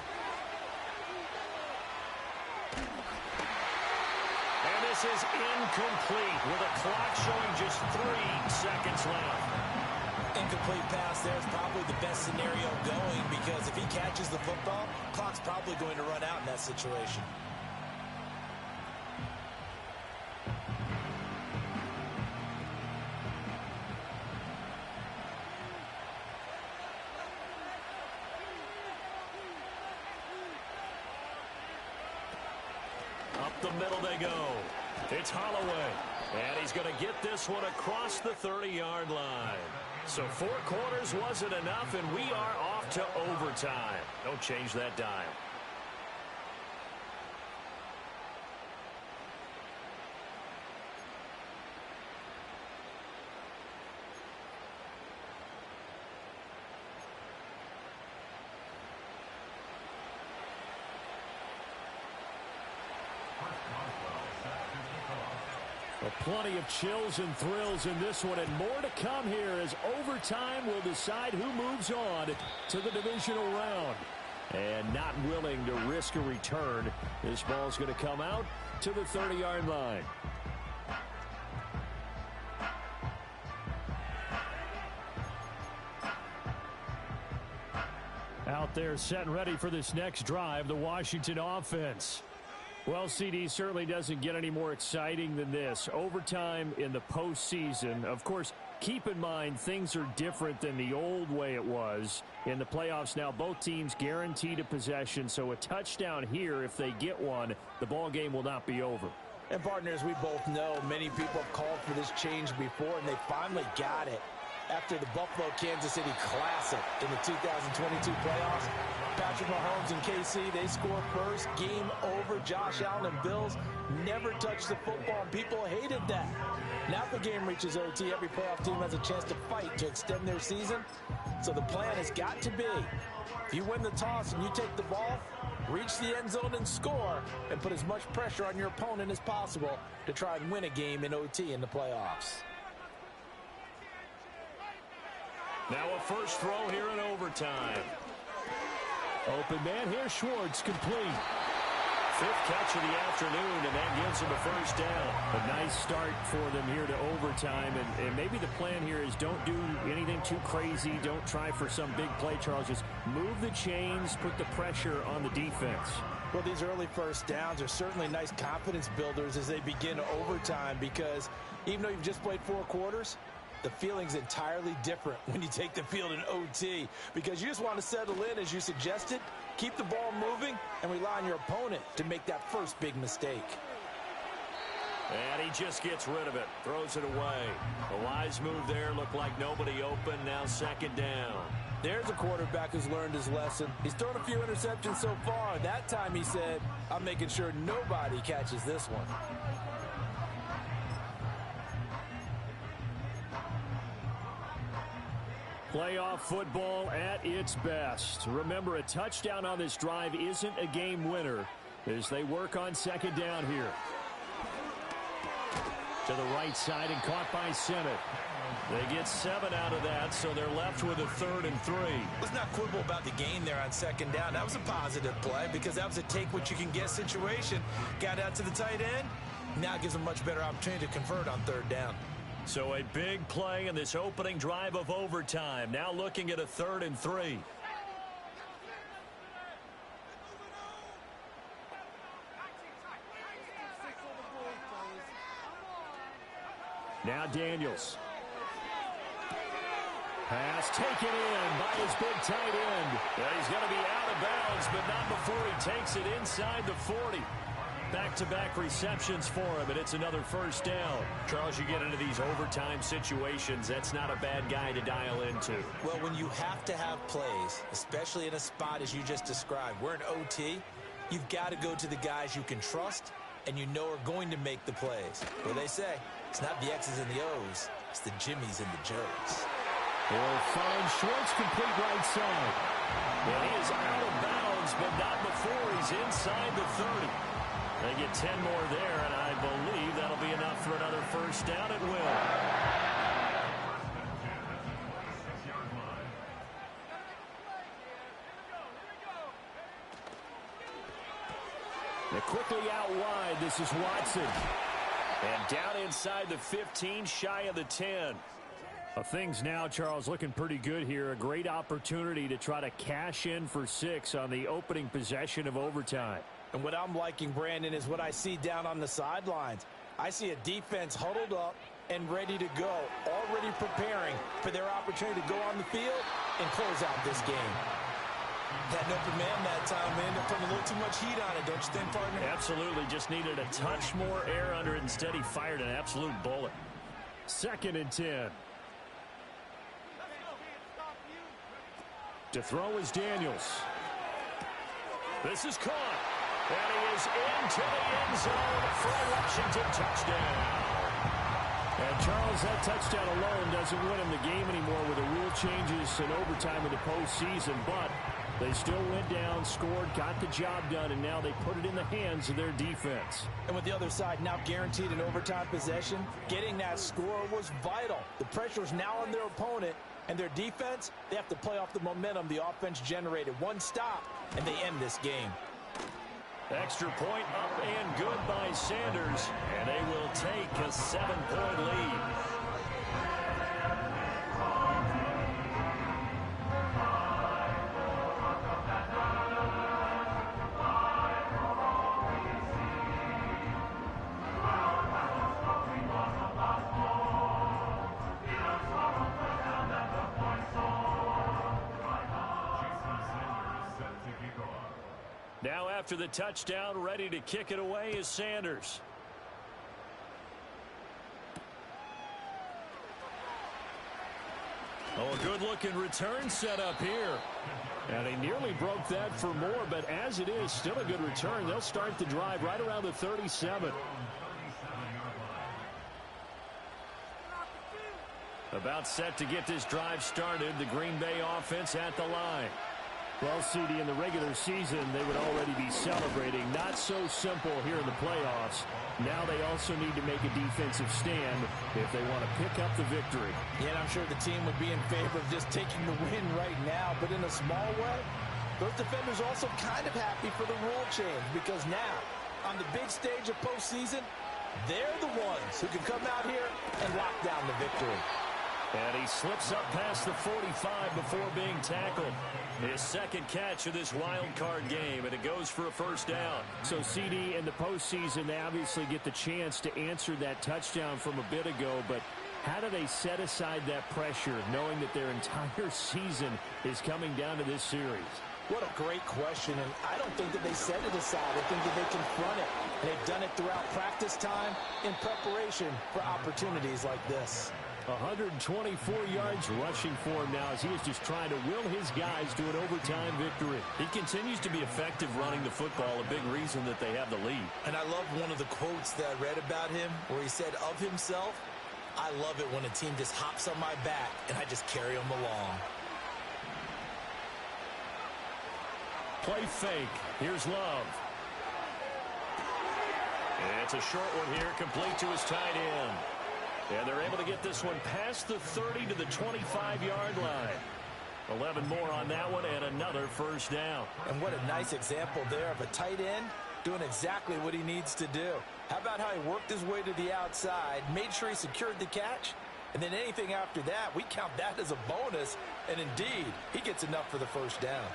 Speaker 2: And this is incomplete with a clock showing just 3 seconds left.
Speaker 3: Incomplete pass there is probably the best scenario going because if he catches the football, clock's probably going to run out in that situation.
Speaker 2: The middle they go. It's Holloway. And he's going to get this one across the 30-yard line. So 4 quarters wasn't enough, and we are off to overtime. Don't change that dime. Well, plenty of chills and thrills in this one, and more to come here as overtime will decide who moves on to the divisional round. And not willing to risk a return, this ball's going to come out to the 30-yard line. Out there set and ready for this next drive, the Washington offense. Well, CD certainly doesn't get any more exciting than this. Overtime in the postseason. Of course, keep in mind things are different than the old way it was. In the playoffs now, both teams guaranteed a possession, so a touchdown here, if they get one, the ball game will not be over.
Speaker 3: And partners, we both know many people have called for this change before, and they finally got it. After the Buffalo-Kansas City Classic in the 2022 playoffs, Patrick Mahomes and KC, they score first. Game over. Josh Allen and Bills never touched the football, and people hated that. Now if the game reaches OT, every playoff team has a chance to fight to extend their season. So the plan has got to be, if you win the toss and you take the ball, reach the end zone and score, and put as much pressure on your opponent as possible to try and win a game in OT in the playoffs.
Speaker 2: Now a first throw here in overtime. Open man here, Schwartz, complete. Fifth catch of the afternoon, and that gives him a first down. A nice start for them here to overtime, and maybe the plan here is don't do anything too crazy. Don't try for some big play, Charles. Just move the chains, put the pressure on the defense.
Speaker 3: Well, these early first downs are certainly nice confidence builders as they begin overtime, because even though you've just played 4 quarters, the feeling's entirely different when you take the field in OT, because you just want to settle in, as you suggested, keep the ball moving, and rely on your opponent to make that first big mistake.
Speaker 2: And he just gets rid of it, throws it away. The wise move there, looked like nobody open, now second down.
Speaker 3: There's a quarterback who's learned his lesson. He's thrown a few interceptions so far. That time he said, I'm making sure nobody catches this one.
Speaker 2: Playoff football at its best. Remember, a touchdown on this drive isn't a game winner as they work on second down here. To the right side and caught by Senate. They get 7 out of that, so they're left with a 3rd and 3.
Speaker 3: Let's not quibble about the gain there on second down. That was a positive play because that was a take-what-you-can-get situation. Got out to the tight end. Now it gives them a much better opportunity to convert on 3rd down.
Speaker 2: So a big play in this opening drive of overtime. Now looking at a 3rd and 3. Now Daniels. Pass taken in by his big tight end. Well, he's going to be out of bounds, but not before he takes it inside the 40. Back-to-back receptions for him, and it's another first down. Charles, you get into these overtime situations, that's not a bad guy to dial into.
Speaker 3: Well, when you have to have plays, especially in a spot as you just described, we're in OT, you've got to go to the guys you can trust and you know are going to make the plays. Well, they say, it's not the X's and the O's, it's the Jimmies and the Joes.
Speaker 2: He'll find Schwartz complete right side. And he is out of bounds, but not before he's inside the 30. They get 10 more there, and I believe that'll be enough for another first down at will. They're quickly out wide. This is Watson. And down inside the 15, shy of the 10. Things now, Charles, looking pretty good here. A great opportunity to try to cash in for 6 on the opening possession of overtime.
Speaker 3: And what I'm liking, Brandon, is what I see down on the sidelines. I see a defense huddled up and ready to go, already preparing for their opportunity to go on the field and close out this game. That open man that time, man, they're putting a little too much heat on it, don't you think, partner?
Speaker 2: Absolutely. Just needed a touch more air under it. Instead, he fired an absolute bullet. 2nd and 10. To throw is Daniels. This is caught. And he is into the end zone for a Washington touchdown. And Charles, that touchdown alone doesn't win him the game anymore with the rule changes and overtime in the postseason. But They still went down, scored, got the job done, and now they put it in the hands of their defense.
Speaker 3: And with the other side now guaranteed an overtime possession, getting that score was vital. The pressure is now on their opponent, and their defense, they have to play off the momentum the offense generated. One stop, and they end this game.
Speaker 2: Extra point up and good by Sanders, and they will take a 7-point lead. Now after the touchdown, ready to kick it away is Sanders. Oh, a good-looking return set up here. And he nearly broke that for more, but as it is, still a good return. They'll start the drive right around the 37. About set to get this drive started. The Green Bay offense at the line. Well, CD, in the regular season, they would already be celebrating. Not so simple here in the playoffs. Now they also need to make a defensive stand if they want to pick up the victory.
Speaker 3: Yeah, and I'm sure the team would be in favor of just taking the win right now, but in a small way, those defenders are also kind of happy for the rule change because now, on the big stage of postseason, they're the ones who can come out here and lock down the victory.
Speaker 2: And he slips up past the 45 before being tackled. His second catch of this wild card game, and it goes for a first down. So, CD, in the postseason, they obviously get the chance to answer that touchdown from a bit ago, but how do they set aside that pressure, knowing that their entire season is coming down to this series?
Speaker 3: What a great question, and I don't think that they set it aside. I think that they confront it. And they've done it throughout practice time in preparation for opportunities like this.
Speaker 2: 124 yards rushing for him now as he is just trying to will his guys to an overtime victory. He continues to be effective running the football, a big reason that they have the lead.
Speaker 3: And I love one of the quotes that I read about him where he said of himself, "I love it when a team just hops on my back and I just carry them along."
Speaker 2: Play fake. Here's Love. It's a short one here, complete to his tight end. And they're able to get this one past the 30 to the 25-yard line. 11 more on that one and another first down.
Speaker 3: And what a nice example there of a tight end doing exactly what he needs to do. How about how he worked his way to the outside, made sure he secured the catch, and then anything after that, we count that as a bonus. And indeed, he gets enough for the first down.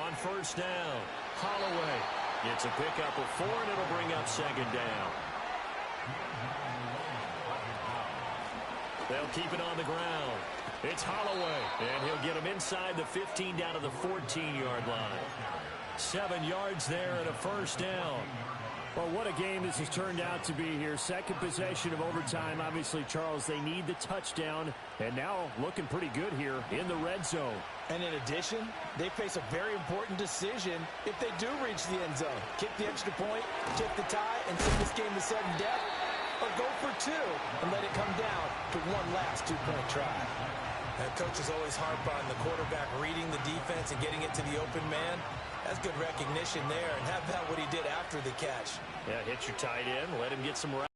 Speaker 2: On first down, Holloway gets a pickup of 4, and it'll bring up second down. They'll keep it on the ground. It's Holloway, and he'll get him inside the 15 down to the 14-yard line. 7 yards there and a first down. Well, what a game this has turned out to be here. Second possession of overtime. Obviously, Charles, they need the touchdown, and now looking pretty good here in the red zone.
Speaker 3: And in addition, they face a very important decision if they do reach the end zone. Kick the extra point, take the tie, and send this game to sudden death, or go for 2 and let it come down to one last two-point try. And coaches always harp on the quarterback reading the defense and getting it to the open man. That's good recognition there, and how about what he did after the catch?
Speaker 2: Yeah, hit your tight end, let him get some right.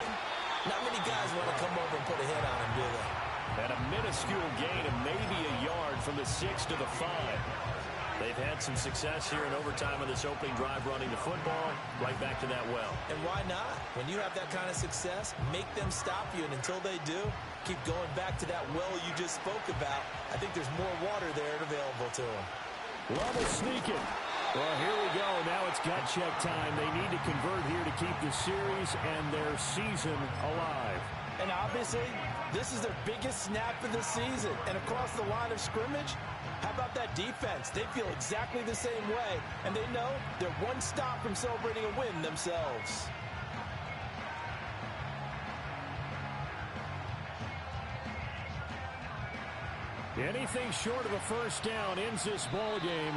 Speaker 3: Not many guys want to come over and put a hit on him, do they?
Speaker 2: And a minuscule gain of maybe a yard from the 6 to the 5. They've had some success here in overtime on this opening drive running the football. Right back to that well.
Speaker 3: And why not? When you have that kind of success, make them stop you. And until they do, keep going back to that well you just spoke about. I think there's more water there available to them.
Speaker 2: Love will sneak it. Well, here we go. Now it's gut check time. They need to convert here to keep the series and their season alive.
Speaker 3: And obviously, this is their biggest snap of the season. And across the line of scrimmage, how about that defense? They feel exactly the same way, and they know they're one stop from celebrating a win themselves.
Speaker 2: Anything short of a first down ends this ball game.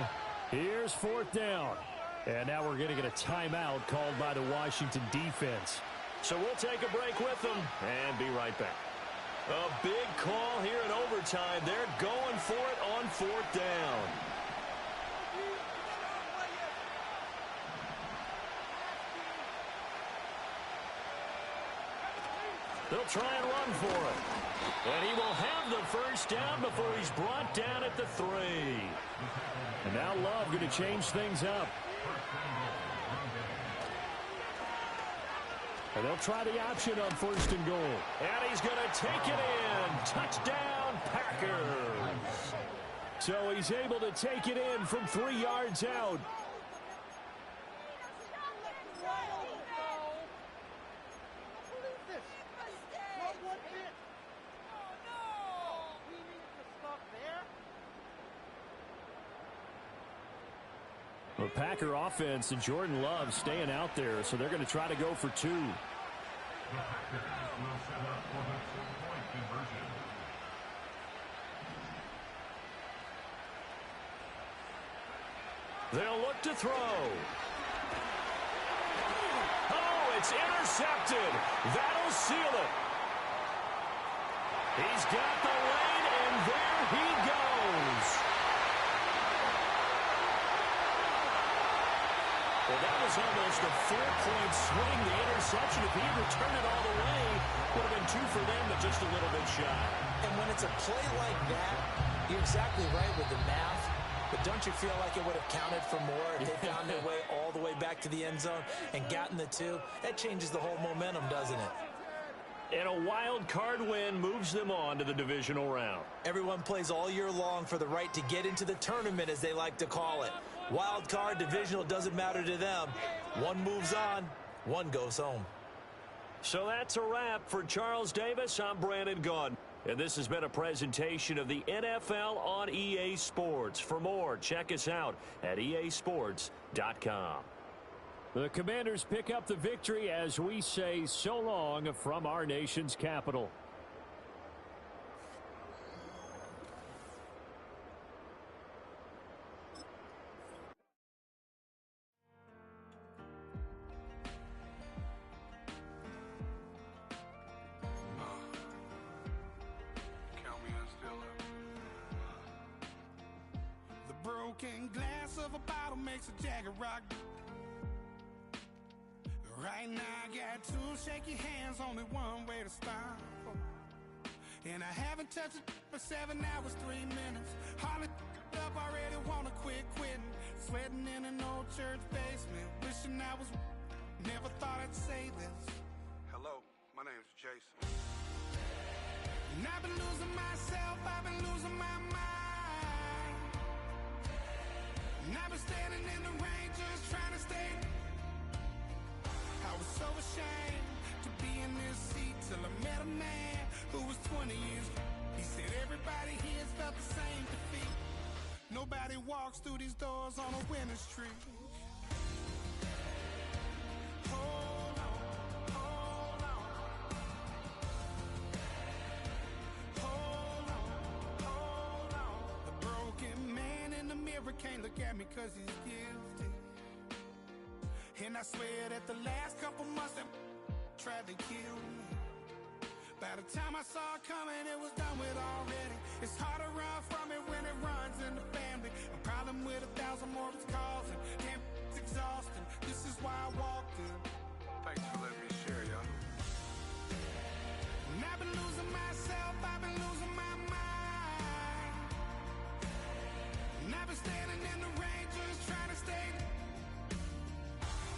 Speaker 2: Here's 4th down. And now we're going to get a timeout called by the Washington defense. So we'll take a break with them and be right back. A big call here in overtime. They're going for it on 4th down. They'll try and run for it. And he will have the first down before he's brought down at the 3. And now Love going to change things up. And they'll try the option on 1st and goal. And he's going to take it in. Touchdown, Packers. So he's able to take it in from 3 yards out. The Packer offense and Jordan Love staying out there, so they're going to try to go for 2.
Speaker 4: The Packers will set up for the 2-point conversion.
Speaker 2: They'll look to throw. Oh, it's intercepted. That'll seal it. He's got the lane, and there he goes. Well, that was almost a 4-point swing. The interception, if he returned it all the way, would have been 2 for them, but just a little bit shy.
Speaker 3: And when it's a play like that, you're exactly right with the math. But don't you feel like it would have counted for more if they found their way all the way back to the end zone and gotten the 2? That changes the whole momentum, doesn't it?
Speaker 2: And a wild card win moves them on to the divisional round.
Speaker 3: Everyone plays all year long for the right to get into the tournament, as they like to call it. Wild card, divisional, doesn't matter to them. One moves on, one goes home.
Speaker 2: So that's a wrap for Charles Davis. I'm Brandon Gaudin. And this has been a presentation of the NFL on EA Sports. For more, check us out at easports.com. The Commanders pick up the victory as we say so long from our nation's capital.
Speaker 5: The broken glass of a bottle makes a Jagger rock. Right now I got 2 shaky hands, only one way to stop. And I haven't touched it for 7 hours, 3 minutes. Hardly up, already wanna quit quitting. Sweating in an old church basement, wishing I was. Never thought I'd say this.
Speaker 6: Hello, my name's Jason.
Speaker 5: And I've been losing myself, I've been losing my mind. And I've been standing in the rain just trying to stay. I was so ashamed to be in this seat till I met a man who was 20 years. He said everybody here's felt the same defeat. Nobody walks through these doors on a winning streak. Hold on, hold on. Hold on, hold on. The broken man in the mirror can't look at me 'cause he's guilty. And I swear that the last couple months that tried to kill me. By the time I saw it coming, it was done with already. It's hard to run from it when it runs in the family. A problem with 1,000 more it's causing. Damn, it's exhausting. This is why I walked in.
Speaker 6: Thanks for letting me share, y'all.
Speaker 5: And I've been losing myself, I've been losing my mind. And I've been standing in the rain just trying to stay.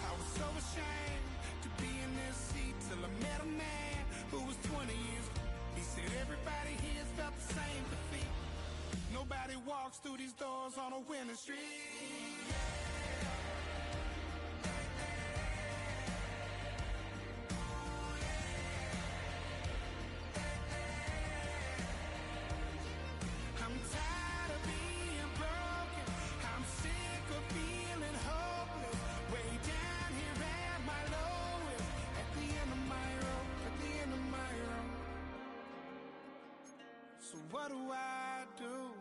Speaker 5: I was so ashamed to be in this seat till I met a man who was 20 years. He said everybody here's felt the same defeat. Nobody walks through these doors on a winning streak. I'm tired of being broken. I'm sick of feeling hopeless. Way down here at my lowest. At the end of my road. At the end of my road. So what do I do?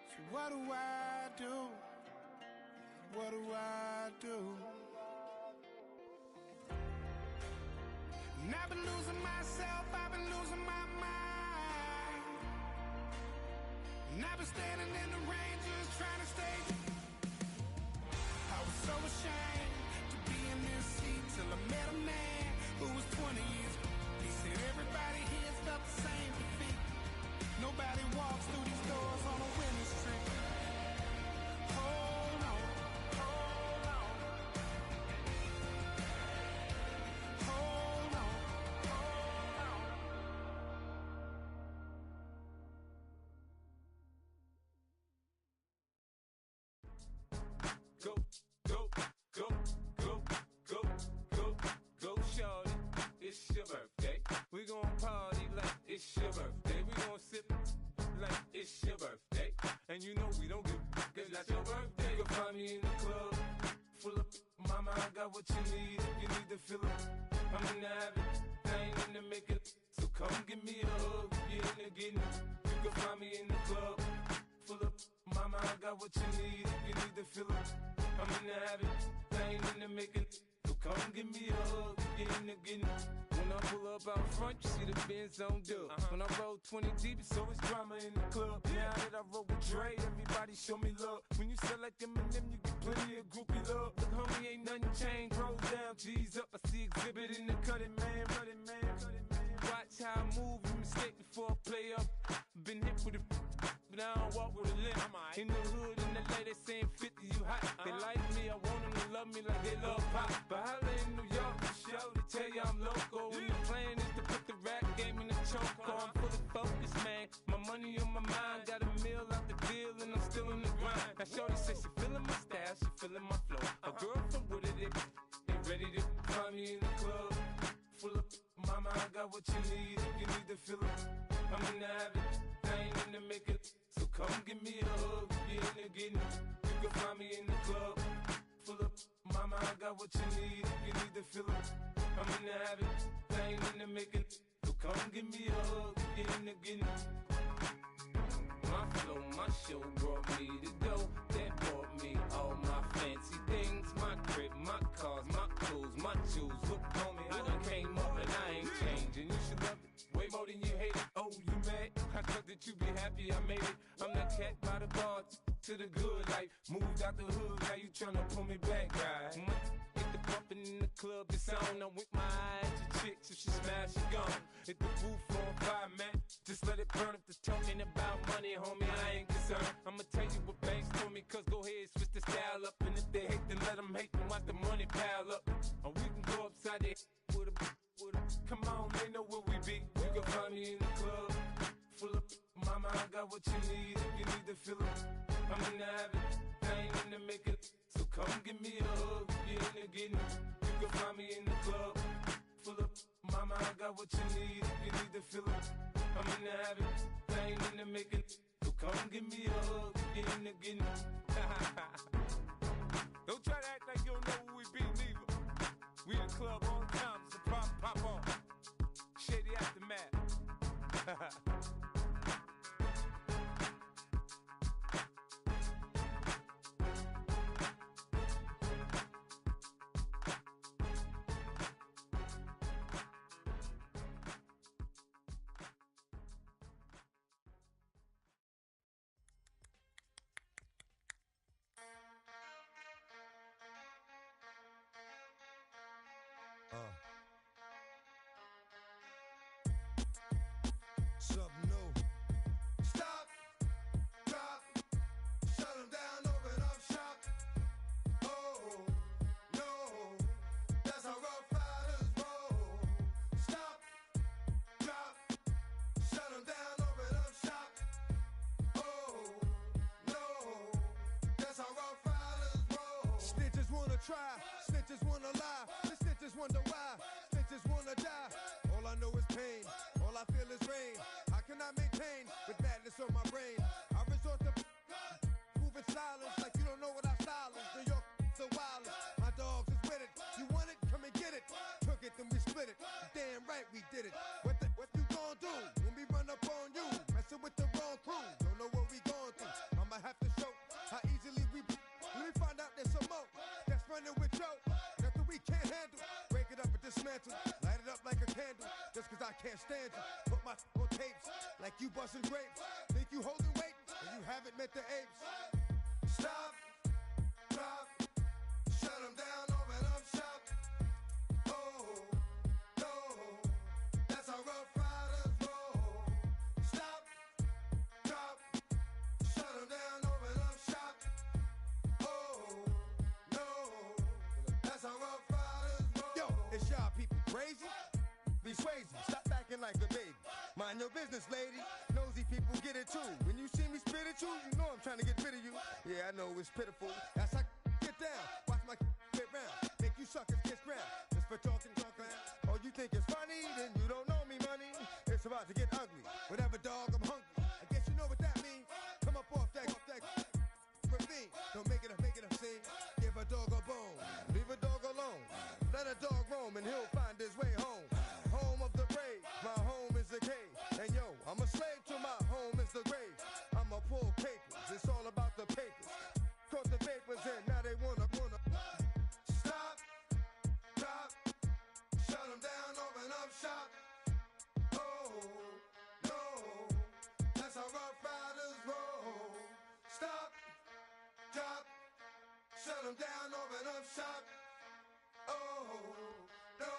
Speaker 5: So what do I do? What do I do? And I've been losing myself. I've been losing my mind. And I've been standing in the rain just trying to stay. I was so ashamed to be in this seat till I met a man who was 20 years. He said everybody here felt the same defeat. Nobody walks through these doors on a winning streak. Hold on, hold on. Hold on, hold on.
Speaker 7: Go, go, go, go, go, go, go, shorty. It's your birthday. We gon' party like it's your birthday. We gon' sip like it's your birthday. And you know we don't give cause that's your birthday. You can find me in the club, full of mama, I got what you need. If you need to fill up, I'm in the habit. I ain't in the making, so come give me a hug. You're in the getting. You can find me in the club, full of mama, I got what you need. If you need to fill up, I'm in the habit. I ain't in the making, so come give me a hug. You're in the getting. When I pull up out front, you see the Benz on dub. When I roll 20 deep, it's always drama in the club. Now that I roll with Dre, everybody show me love. When you sell like Eminem, you get plenty of groupie love. Look, homie, ain't nothing changed. Roll down, G's up. I see exhibit in the cutting, man. Watch how I move, you mistake before I play up. Been hit with a but I don't walk with a limp. In the hood, in the LA, they saying 50, you hot. They like me, I want them to love me like they love pop. But holla in New York, the show, they tell you I'm loco. And the plan is to put the rap game in the choke. I'm fully focused, man. My money on my mind, got a meal out the deal, and I'm still in the grind. Now shorty says she feeling my style, she feeling my flow. A girl from Wooded, they ready to find me in the club. Full of mama, I got what you need. If you need to fill up, I'm in the habit. I ain't in the making, so come give me a hug. You're in the getting. You can find me in the club. Full of mama, I got what you need. If you need to fill up, I'm in the habit. I ain't in the making, so come give me a hug. You're in the getting. My flow, my show brought me to go. That brought me all my fancy things. My crib, my cars, my clothes, my shoes. Look, homie, I done came up and I ain't changing. You should love it way more than you hate it. Oh, you mad? I thought that you be happy I made it. I'm that cat by the bar to the good life. Moved out the hood, now you tryna pull me back, right? Hit the bumpin' in the club, it's on. I'm with my eyes to chicks, if she smash, she gone. Hit the roof on fire, man. Just let it burn. If they're talking about money, homie, I ain't concerned. I'ma tell you what banks told me, cause go ahead, switch the style up. And if they hate, then let them hate, then watch the money pile up. Or we can go upside there with a. Come on, they know where we be. You can find me in the club, full of mama, I got what you need. If you need to fill up, I'm in the habit. I ain't in the making, so come give me a hug. You're in the getting. You can find me in the club, full of mama, I got what you need. If you need to fill up, I'm in the habit. I ain't in the making, so come give me a hug. You're in the getting. Don't try to act like you don't know where we be, neither. We in the club all the time, so pop on. Shady Aftermath.
Speaker 1: Something new. Stop, drop, shut 'em down, open up shop. Oh, no, that's how rough riders roll. Stop, drop, shut 'em down, open up shop. Oh, no, that's how rough riders roll. Snitches wanna try, snitches wanna lie, the snitches wonder why, snitches wanna die. All I know is pain, all I feel is rain. How can I maintain with madness on my brain? I resort to moving silence like you don't know what our style is. New York, the wildest. My dogs is with it. You want it? Come and get it. Took it, then we split it. Damn right we did it. What you gon' do when we run up on you? Messing with the wrong crew. Don't know what we going through. I'ma have to show how easily we. Let me find out there's some more that's running with Joe. Nothing we can't handle. Break it up and dismantle. Light it up like a candle. Just cause I can't stand you. Put my on tapes like you busting grapes. Think you holding weight? and you haven't met the apes. Stop, drop, shut them down, open up shop. Oh, no, that's how Rough Riders roll. Stop, drop, shut them down, open up shop. Oh, no, that's how Rough Riders roll. Yo, it's y'all people crazy? Be swayzy, stop acting like a baby. Mind your business, lady. Nosy people get it too. When you see me spit at you, you know I'm trying to get rid of you. Yeah, I know it's pitiful. That's how get down. Watch my get round. Make you suckers kiss ground. Just for talking. Oh, you think it's funny? Then you don't know me, money. It's about to get ugly. Whatever, dog, I'm hungry. I guess you know what that means. Come up off that ravine. Don't make it a scene. Give a dog a bone. Leave a dog alone. Let a dog roam and he'll find his way home. Home of the brave. My home is the cave. And yo, I'm a slave to my home is the grave. I'ma pull papers. It's all about the papers. Caught the papers in. Now they wanna stop, drop, shut them down, open up shop. Oh, no, that's how Rough Riders roll. Stop, drop, shut them down, open up shop. Oh, no,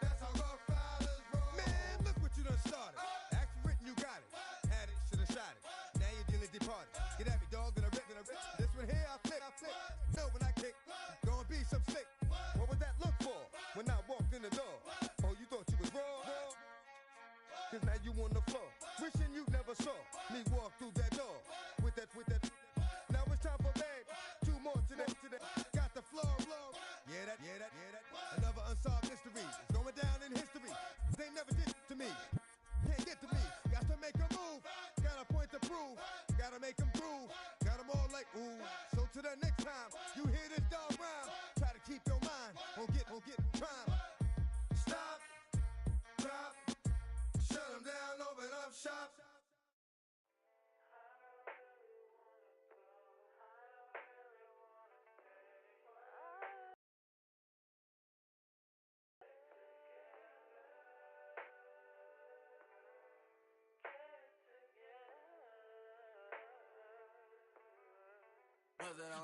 Speaker 1: that's how Rough Riders roll. Man, look what you done started. Act written, you got it. Had it, should've shot it. Now you're dealing departed. Get at me, dog, gonna rip. This one here, I flip. No, when I kick, gonna be some slick. What would that look for when I walked in the door? Oh, you thought you was raw? Cause now you on the floor. Wishing you never saw me walk through that door. With that. Now it's time for bed. Two more today. Got the floor blown. Yeah, that. Another unsolved mystery. It's going down in history. They never did to me. Can't get to me. Got to make a move. Got a point to prove. Gotta make them groove. Got them all like ooh. So to the next time you hear this dog rhyme, try to keep your mind on get prime. Stop, drop, shut them down, open up shop.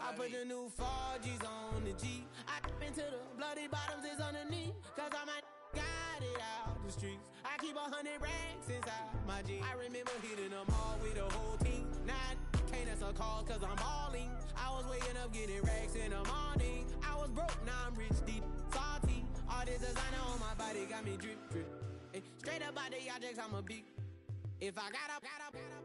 Speaker 8: I put the new 4Gs on the G. I dip into the bloody bottoms is underneath. Cause I might got it out the streets. I keep 100 racks inside my jeans. I remember hitting them all with the whole team. Now I can't answer calls cause I'm balling. I was waking up getting racks in the morning. I was broke, now I'm rich, deep, salty. All this designer on my body got me drip. Hey, straight up out the objects, I'm a big. If I got up,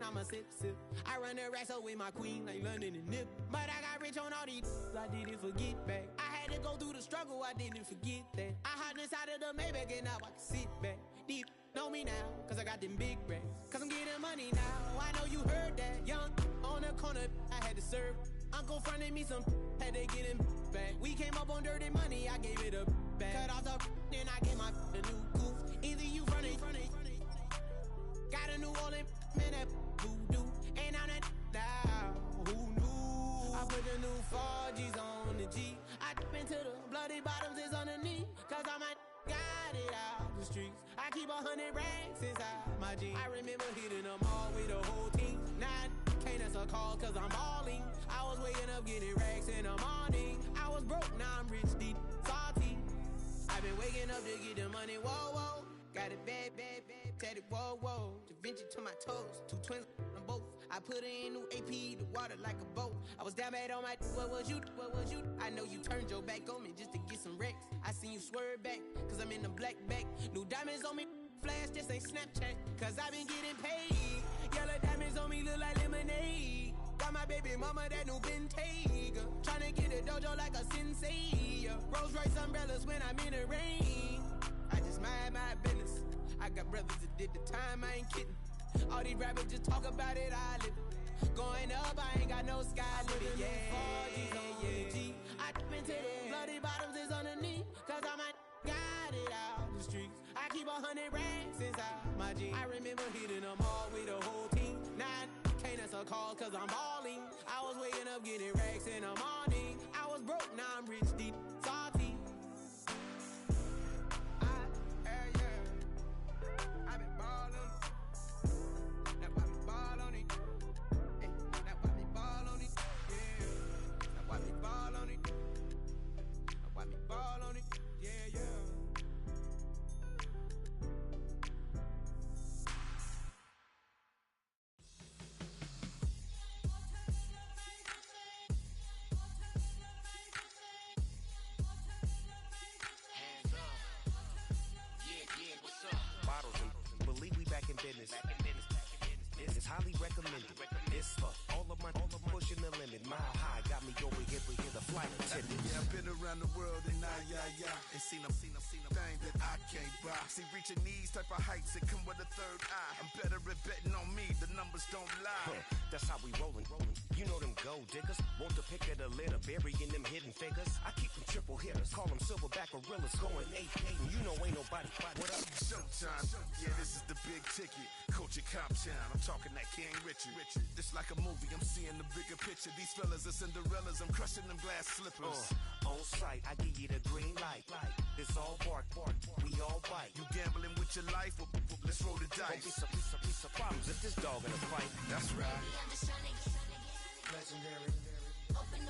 Speaker 8: I'ma sip. I run the racks up with my queen like London and Nip. But I got rich on all these, I didn't forget back. I had to go through the struggle, I didn't forget that. I hopped inside of the Maybach and now I can sit back. Deep, know me now, cause I got them big racks. Cause I'm getting money now, I know you heard that. Young, on the corner, I had to serve. Uncle fronted me some, had to get him back. We came up on dirty money, I gave it a back. Cut off the, then I gave my a new goof. Either you fronted. Got a New Orleans, man, that voodoo. And I'm that down, who knew? I put the new 4Gs on the G. I dip into the bloody bottoms is underneath. Cause I might got it out the streets. I keep 100 racks inside my jeans. I remember hitting them all with the whole team. Now I can't answer calls cause I'm balling. I was waking up getting racks in the morning. I was broke, now I'm rich, deep, salty. I've been waking up to get the money, whoa. Got it bad, tatted, whoa. Da Vinci to my toes, 2 twins on both. I put it in new AP, the water like a boat. I was down bad on my, what was you? I know you turned your back on me just to get some wrecks. I seen you swerve back, cause I'm in the black back. New diamonds on me, flash, this ain't Snapchat. Cause I been getting paid. Yellow diamonds on me look like lemonade. Got my baby mama that new Bentayga. Tryna get a dojo like a sensei. Rolls Royce umbrellas when I'm in the rain. I just mind my business. I got brothers that did the time, I ain't kidding. All these rappers just talk about it, I live it. Going up, I ain't got no sky limit. Yeah. I dip into the bloody bottoms is underneath. Cause I might got it out the streets. I keep 100 racks inside my jeans. I remember hitting them all with the whole team. Now I can't answer calls cause I'm balling. I was waking up getting racks in the morning. I was broke, now I'm rich, deep, salty. I've been ballin', that's why we ball on it.
Speaker 9: See, reaching these type of heights, it come with a third eye. I'm better at betting on me, the numbers don't lie.
Speaker 10: That's how we rollin'. You know them gold diggers. Want to pick of the litter, burying them hidden figures. I keep them triple hitters, call them silverback gorillas, going 8-8, and you know ain't nobody. What up?
Speaker 9: Showtime, yeah, this is the big ticket. Coach at Cop Town, I'm talking that King Richard. This like a movie, I'm seeing the bigger picture. These fellas are Cinderellas, I'm crushing them glass slippers.
Speaker 10: On sight, I give you the green light. It's all bark, we all bite.
Speaker 9: You gambling with your life? Well, let's roll the dice.
Speaker 10: Don't be some problems if this dog in a fight.
Speaker 9: That's right.
Speaker 8: Legendary.